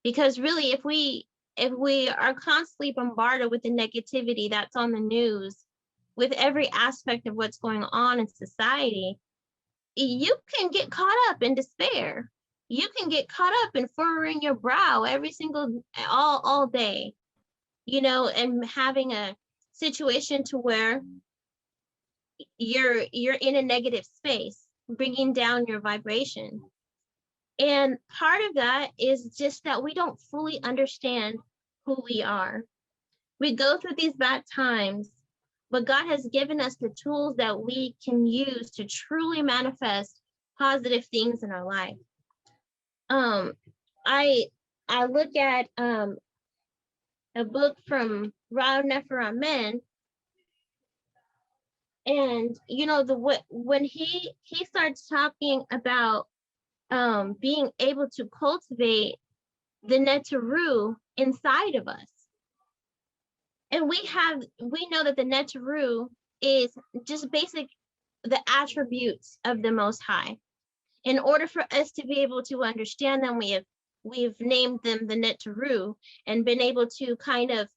Because really, if we are constantly bombarded with the negativity that's on the news, with every aspect of what's going on in society, you can get caught up in despair. You can get caught up in furrowing your brow all day, and having a situation to where you're in a negative space, bringing down your vibration. And part of that is just that we don't fully understand who we are. We go through these bad times, but God has given us the tools that we can use to truly manifest positive things in our life. I look at a book from Ra Nefer Amen, and when he starts talking about being able to cultivate the Netaru inside of us. And we know that the Netaru is just the attributes of the Most High. In order for us to be able to understand them, we've named them the Netaru, and been able to kind of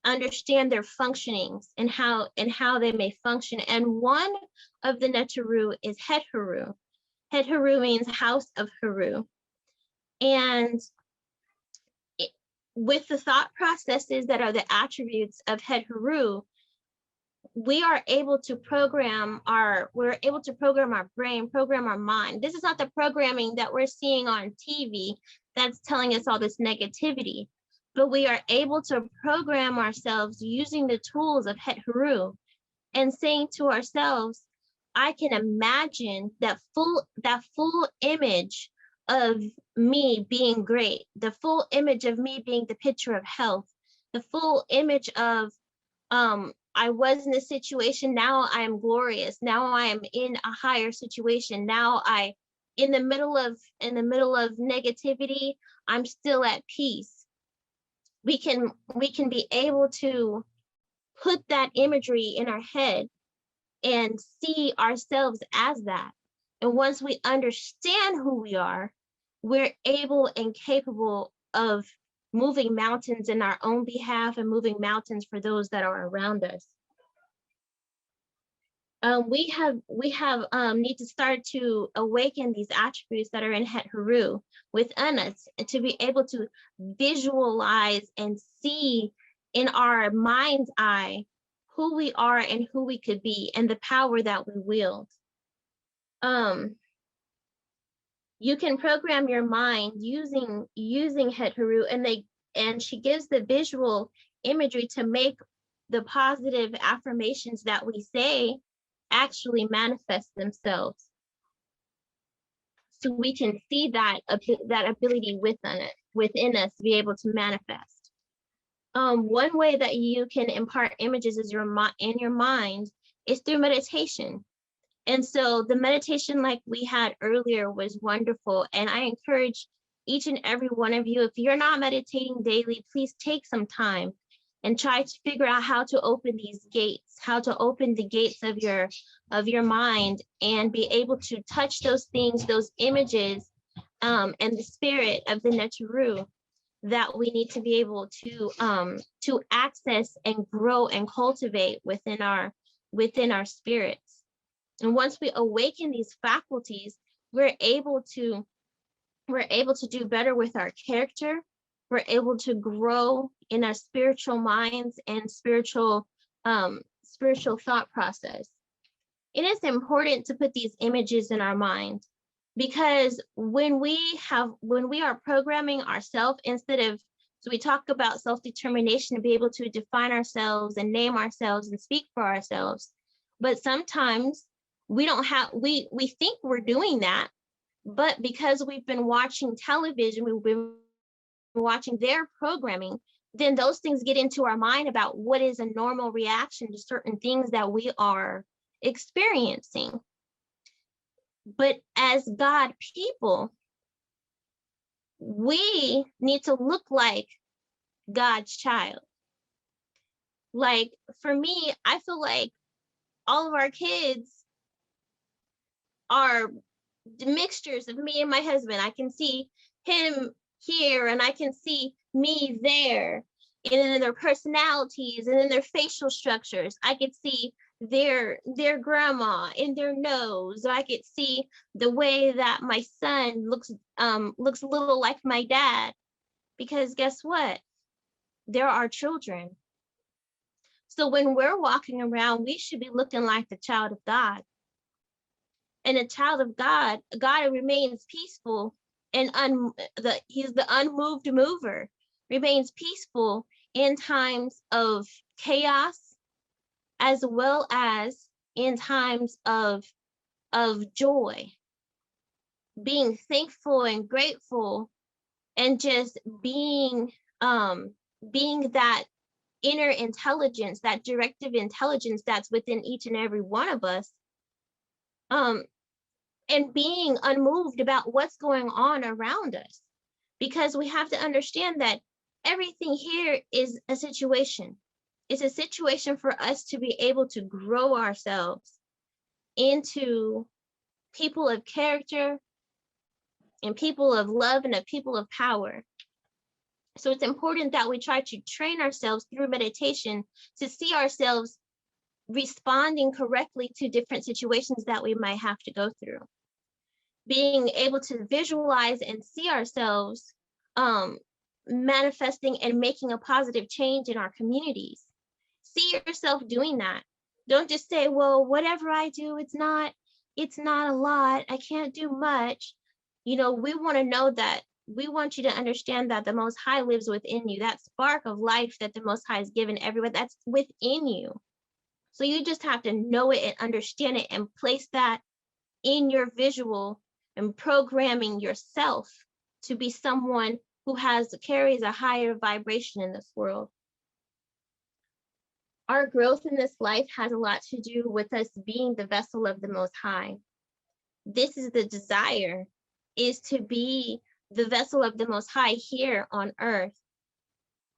understand their functionings and how they may function. And one of the Netaru is Het Haru. Het Haru means house of Haru. And with the thought processes that are the attributes of Het Haru, we're able to program our brain, program our mind. This is not the programming that we're seeing on TV that's telling us all this negativity, but we are able to program ourselves using the tools of Het Haru and saying to ourselves, I can imagine that full image of me being great, the full image of me being the picture of health, the full image of I was in a situation, now I am glorious, now I am in a higher situation, now in the middle of negativity, I'm still at peace. We can be able to put that imagery in our head and see ourselves as that. And once we understand who we are, we're able and capable of moving mountains in our own behalf and moving mountains for those that are around us. We need to start to awaken these attributes that are in Het Haru within us, and to be able to visualize and see in our mind's eye who we are and who we could be, and the power that we wield. You can program your mind using Het Haru, and she gives the visual imagery to make the positive affirmations that we say actually manifest themselves. So we can see that ability within us to be able to manifest. One way that you can impart images in your mind is through meditation. And so the meditation like we had earlier was wonderful. And I encourage each and every one of you, if you're not meditating daily, please take some time and try to figure out how to open these gates, how to open the gates of your mind and be able to touch those things, those images, and the spirit of the Netaru that we need to be able to access and grow and cultivate within our spirits. And once we awaken these faculties, we're able to do better with our character. We're able to grow in our spiritual minds and spiritual thought process. It is important to put these images in our mind Because when we are programming ourselves, so we talk about self-determination to be able to define ourselves and name ourselves and speak for ourselves. But sometimes we think we're doing that, but because we've been watching television, we've been watching their programming, then those things get into our mind about what is a normal reaction to certain things that we are experiencing. But as God people, we need to look like God's child. Like for me, I feel like all of our kids are mixtures of me and my husband. I can see him here and I can see me there, and in their personalities and in their facial structures. I could see their grandma in their nose. I could see the way that my son looks a little like my dad, because guess what? They're our children. So when we're walking around, we should be looking like the child of God. And a child of God, God remains peaceful and he's the unmoved mover, remains peaceful in times of chaos, as well as in times of joy, being thankful and grateful, and just being that inner intelligence, that directive intelligence that's within each and every one of us, and being unmoved about what's going on around us. Because we have to understand that everything here is a situation. It's a situation for us to be able to grow ourselves into people of character and people of love and a people of power. So it's important that we try to train ourselves through meditation to see ourselves responding correctly to different situations that we might have to go through. Being able to visualize and see ourselves manifesting and making a positive change in our communities. See yourself doing that. Don't just say, well, whatever I do, it's not a lot. I can't do much. We want to know that. We want you to understand that the Most High lives within you. That spark of life that the Most High has given everyone, that's within you. So you just have to know it and understand it and place that in your visual and programming yourself to be someone who carries a higher vibration in this world. Our growth in this life has a lot to do with us being the vessel of the Most High. This is the desire, is to be the vessel of the Most High here on earth.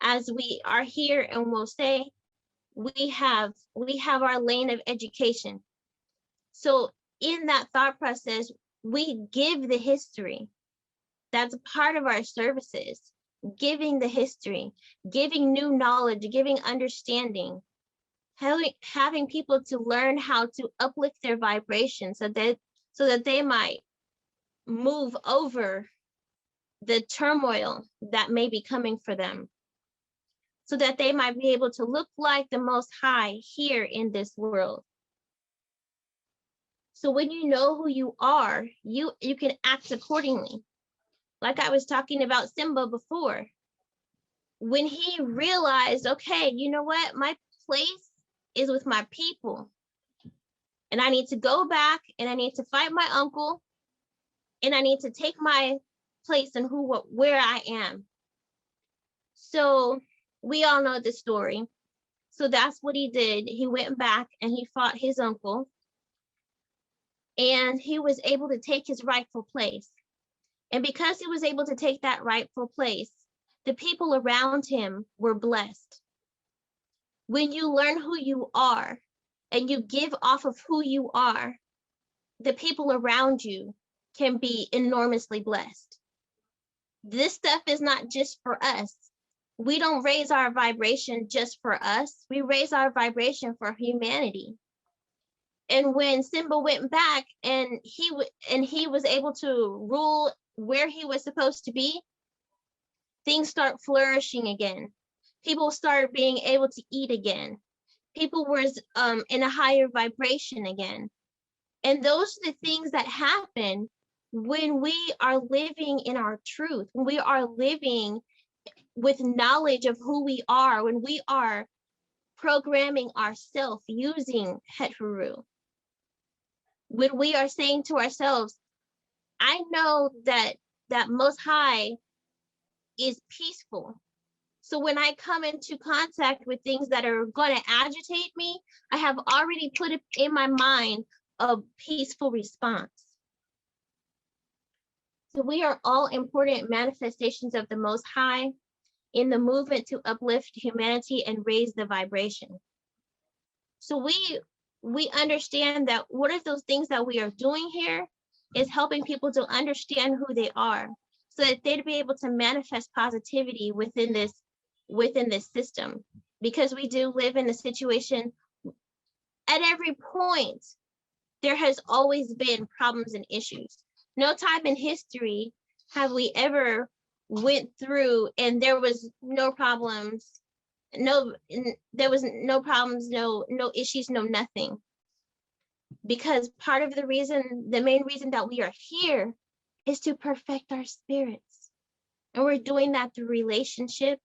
As we are here, and we'll say, we have our lane of education. So in that thought process, we give the history. That's part of our services, giving the history, giving new knowledge, giving understanding, having people to learn how to uplift their vibration so that they might move over the turmoil that may be coming for them, so that they might be able to look like the Most High here in this world. So when you know who you are, you can act accordingly. Like I was talking about Simba before. When he realized, okay, you know what? My place is with my people. And I need to go back and I need to fight my uncle. And I need to take my place in where I am. So we all know the story. So that's what he did. He went back and he fought his uncle. And he was able to take his rightful place. And because he was able to take that rightful place, the people around him were blessed. When you learn who you are and you give off of who you are, the people around you can be enormously blessed. This stuff is not just for us. We don't raise our vibration just for us. We raise our vibration for humanity. And when Simba went back and he was able to rule where he was supposed to be, things start flourishing again. People started being able to eat again. People were in a higher vibration again. And those are the things that happen when we are living in our truth, when we are living with knowledge of who we are, when we are programming ourselves using Het Haru, when we are saying to ourselves, I know that Most High is peaceful. So when I come into contact with things that are going to agitate me, I have already put it in my mind a peaceful response. So we are all important manifestations of the Most High in the movement to uplift humanity and raise the vibration. So we understand that one of those things that we are doing here is helping people to understand who they are, so that they'd be able to manifest positivity within this system. Because we do live in a situation, at every point, there has always been problems and issues. No time in history have we ever went through and there was no problems, no issues, no nothing. Because part of the main reason that we are here is to perfect our spirits. And we're doing that through relationship.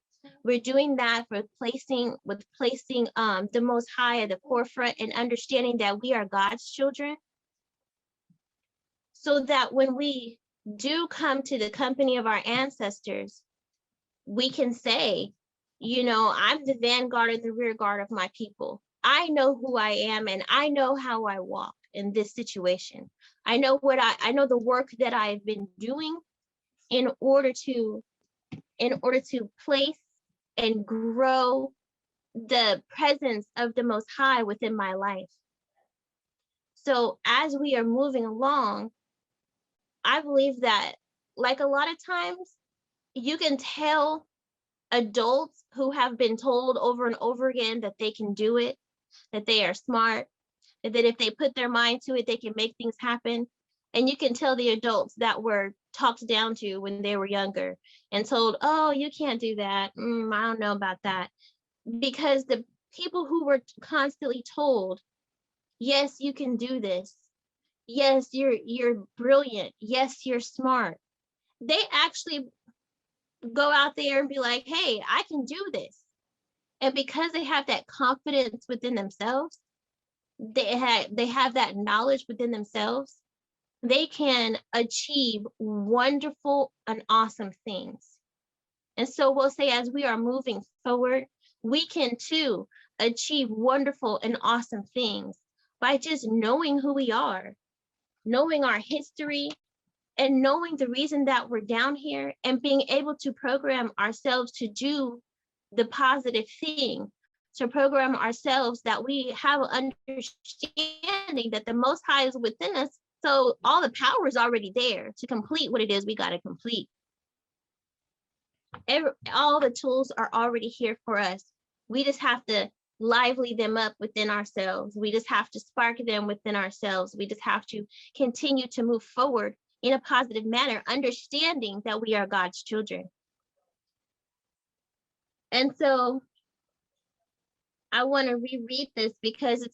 We're doing that with placing the Most High at the forefront and understanding that we are God's children. So that when we do come to the company of our ancestors, we can say, I'm the vanguard and the rear guard of my people. I know who I am and I know how I walk in this situation. I know the work that I've been doing in order to place and grow the presence of the Most High within my life. So as we are moving along, I believe that, like a lot of times, you can tell adults who have been told over and over again that they can do it, that they are smart, that if they put their mind to it, they can make things happen. And you can tell the adults that were talked down to when they were younger and told, oh, you can't do that. I don't know about that. Because the people who were constantly told, yes, you can do this. Yes, you're brilliant. Yes, you're smart. They actually go out there and be like, hey, I can do this. And because they have that confidence within themselves, they have that knowledge within themselves, they can achieve wonderful and awesome things. And so we'll say, as we are moving forward, we can too achieve wonderful and awesome things by just knowing who we are, knowing our history, and knowing the reason that we're down here, and being able to program ourselves to do the positive thing, to program ourselves that we have an understanding that the Most High is within us. So all the power is already there to complete what it is we got to complete. All the tools are already here for us. We just have to lively them up within ourselves. We just have to spark them within ourselves. We just have to continue to move forward in a positive manner, understanding that we are God's children. And so I want to reread this because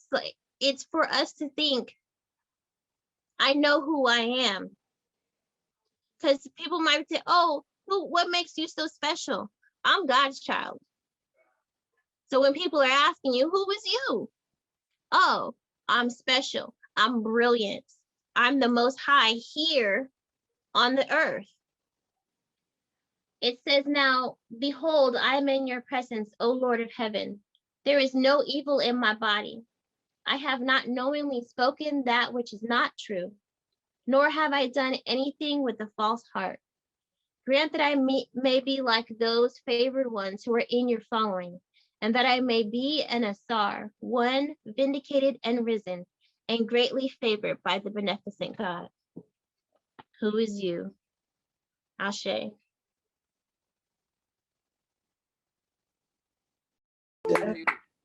it's for us to think, I know who I am. Because people might say, oh, what makes you so special? I'm God's child. So when people are asking you, who is you? Oh, I'm special. I'm brilliant. I'm the Most High here on the earth. It says, now, behold, I am in your presence, O Lord of heaven. There is no evil in my body. I have not knowingly spoken that which is not true, nor have I done anything with a false heart. Grant that I may be like those favored ones who are in your following, and that I may be an Asar, one vindicated and risen, and greatly favored by the beneficent God. Who is you? Ashe.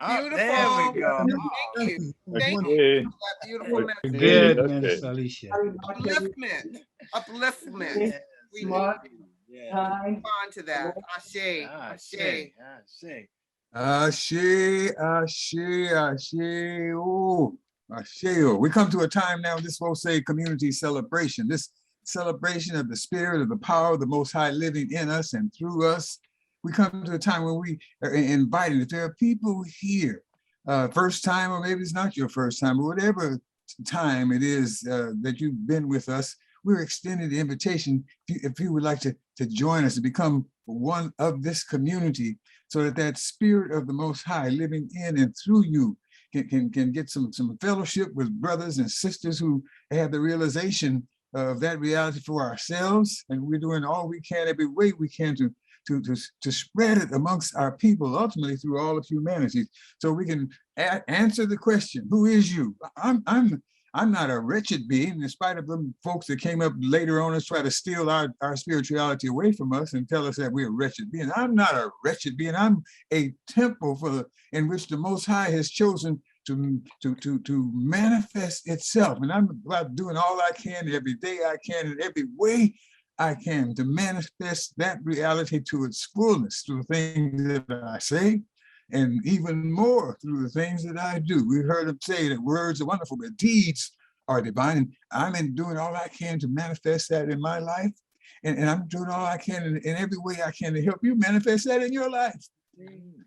Oh, there we go. Thank you. Thank you for that beautiful message. Good, Miss Alicia. Upliftment. Upliftment. We need to respond to that. Ashe. Ashe. Ashe, Ashe, Ashe, oh, Ashe. We come to a time now, this will say community celebration. This celebration of the spirit of the power of the Most High living in us and through us. We come to a time when we are invited. If there are people here, first time, or maybe it's not your first time, or whatever time it is that you've been with us, we're extending the invitation if you would like to join us, to become one of this community, so that that spirit of the Most High living in and through you can get some fellowship with brothers and sisters who have the realization of that reality for ourselves. And we're doing all we can, every way we can to spread it amongst our people, ultimately through all of humanity, so we can answer the question, who is you? I'm not a wretched being, in spite of them folks that came up later on and try to steal our spirituality away from us and tell us that we're wretched beings. I'm not a wretched being. I'm a temple in which the Most High has chosen to manifest itself. And I'm about doing all I can, every day I can, in every way I can, to manifest that reality to its fullness through the things that I say, and even more through the things that I do. We heard him say that words are wonderful, but deeds are divine. And I'm doing all I can to manifest that in my life. And I'm doing all I can in every way I can to help you manifest that in your life.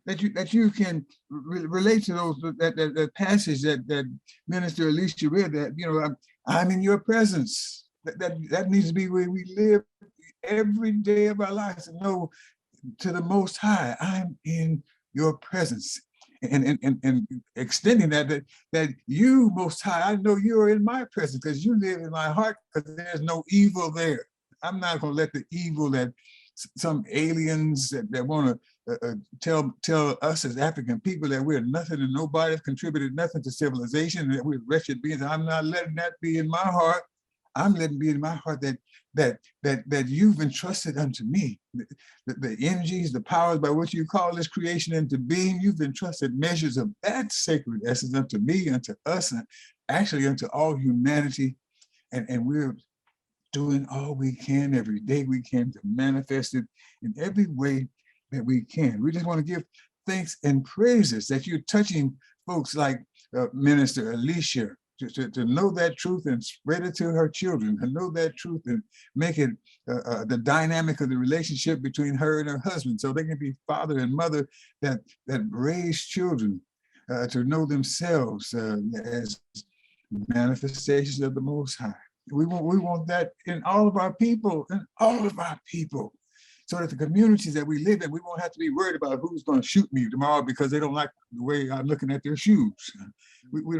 That you can relate to that passage that Minister Alicia read, that, you know, I'm in your presence. That needs to be where we live every day of our lives, to know to the Most High, I'm in your presence, and extending that you, Most High, I know you are in my presence because you live in my heart, because there's no evil there. I'm not going to let the evil that some aliens that want to tell us as African people that we're nothing and nobody have contributed nothing to civilization, and that we're wretched beings. I'm not letting that be in my heart. I'm letting be in my heart that you've entrusted unto me, the energies, the powers by which you call this creation into being. You've entrusted measures of that sacred essence unto me, unto us, and actually unto all humanity. And we're doing all we can, every day we can, to manifest it in every way that we can. We just want to give thanks and praises that you're touching folks like Minister Alicia, to know that truth and spread it to her children, to know that truth and make it the dynamic of the relationship between her and her husband, so they can be father and mother that raise children to know themselves as manifestations of the Most High. We want that in all of our people, so that the communities that we live in, we won't have to be worried about who's going to shoot me tomorrow because they don't like the way I'm looking at their shoes. We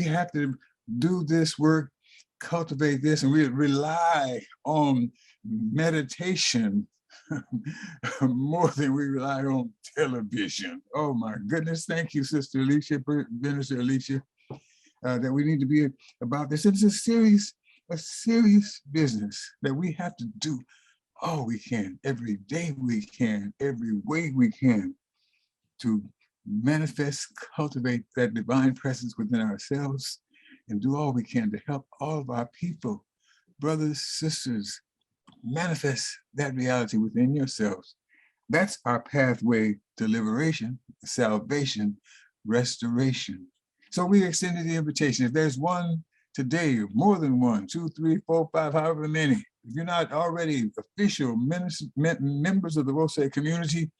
have to do this work, cultivate this, and we rely on meditation more than we rely on television. Oh my goodness. Thank you, Sister Alicia, Minister Alicia, that we need to be about this. It's a serious business that we have to do all we can, every day we can, every way we can, to manifest, cultivate that divine presence within ourselves, and do all we can to help all of our people, brothers, sisters, manifest that reality within yourselves. That's our pathway to liberation, salvation, restoration. So we extended the invitation. If there's one today, more than one, 2, 3, 4, 5, however many, if you're not already official members of the Wose community,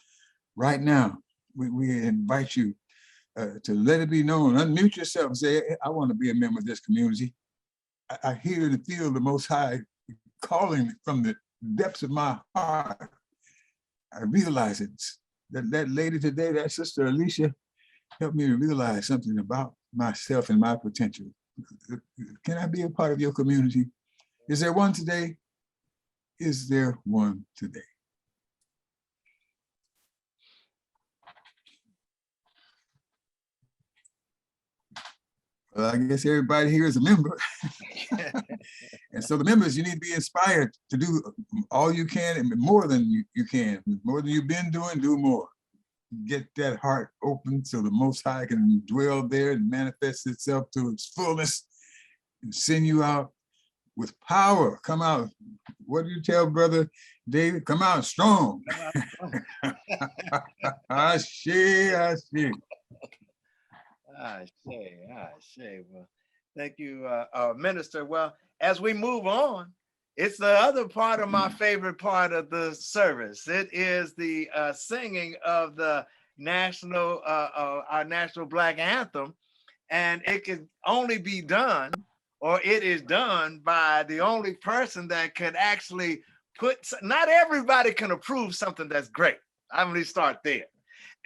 right now, we invite you to let it be known. Unmute yourself and say, I want to be a member of this community. I hear and feel the Most High calling from the depths of my heart. I realize it. That lady today, that Sister Alicia, helped me to realize something about myself and my potential. Can I be a part of your community? Is there one today? Is there one today? Well, I guess everybody here is a member. And so the members, you need to be inspired to do all you can and more than you can. More than you've been doing, do more. Get that heart open so the Most High can dwell there and manifest itself to its fullness and send you out with power. Come out. What do you tell Brother David? Come out strong. I see. Well, thank you, Minister. Well, as we move on, it's the other part of my favorite part of the service. It is the singing of the national, our national Black anthem, and it can only be done, or it is done by the only person that can actually not everybody can approve something that's great. I'm gonna start there.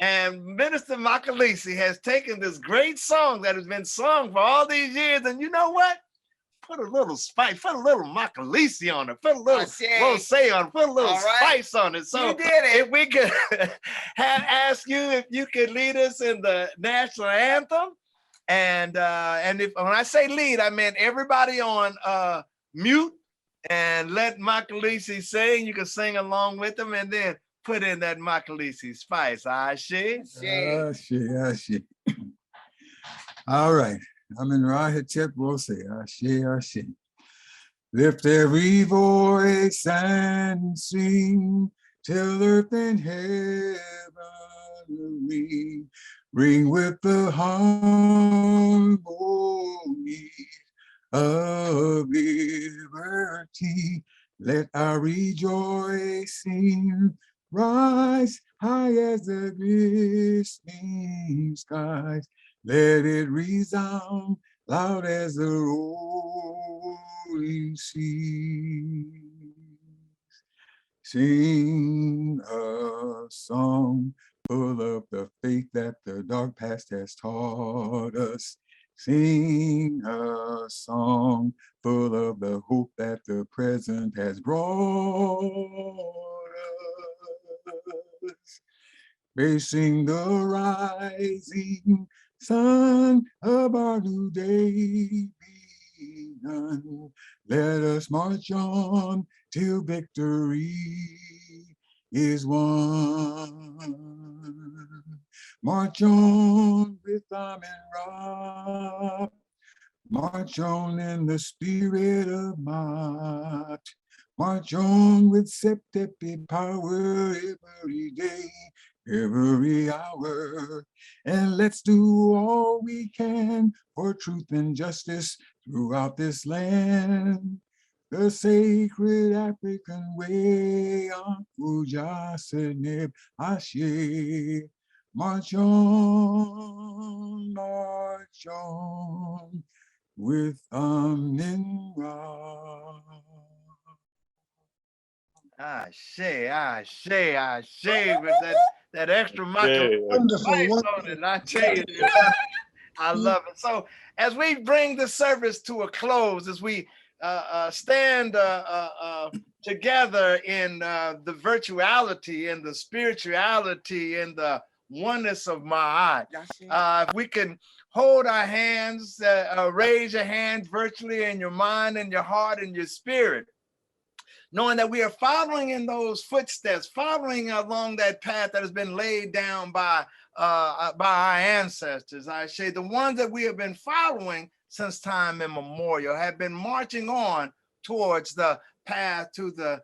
And Minister Makalisi has taken this great song that has been sung for all these years, and you know what? Put a little spice, put a little Makalisi on it, put a little rosé on it, put a little spice on it. So you did it. If we could ask you if you could lead us in the national anthem, and if when I say lead, I mean everybody on mute and let Makalisi sing. You can sing along with them, and then put in that Makalisi spice. Ashe. Ashe. All right. I'm in Rahatep will say, Ashe. Lift every voice and sing till earth and heaven ring with the harmony of liberty. Let our rejoicing rise high as the glistening skies. Let it resound loud as the rolling sea. Sing a song full of the faith that the dark past has taught us. Sing a song full of the hope that the present has brought us. Facing the rising sun of our new day begun. Let us march on till victory is won. March on with Amen Ra. March on in the spirit of might. March on with Septepi power every day, every hour. And let's do all we can for truth and justice throughout this land. The sacred African way on Uja Seneb Ashe. March on with Amen Ra. Ashe, with that extra spice on it. I tell you, I love it. So as we bring the service to a close, as we stand together in the virtuality and the spirituality and the oneness of Ma'at, if we can hold our hands, raise your hands virtually in your mind and your heart and your spirit, knowing that we are following in those footsteps, following along that path that has been laid down by our ancestors. I say the ones that we have been following since time immemorial have been marching on towards the path to the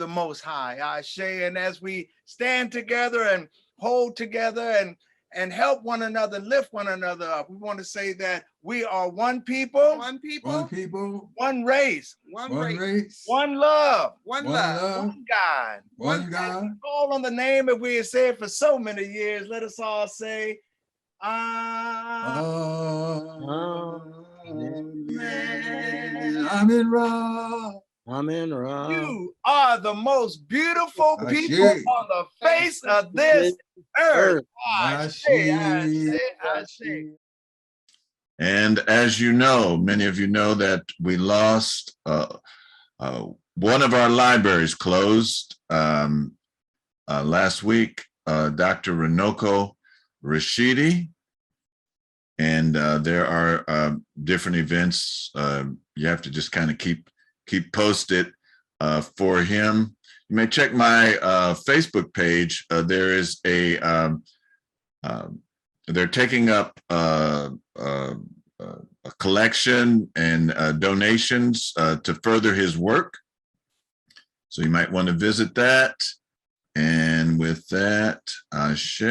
Most High. I say, and as we stand together and hold together and help one another, lift one another up, we want to say that we are one people, one race, one race, one love, one love, one God, one God. All on the name that we have said for so many years. Let us all say, Amen. Amen Ra. Amen Ra. You are the most beautiful people on the face of this earth. And as you know, many of you know that we lost one of our libraries closed last week, Dr. Runoko Rashidi. And there are different events. You have to just kind of keep posted for him. You may check my Facebook page. There is they're taking up a collection and donations to further his work. So you might want to visit that. And with that, Ashe.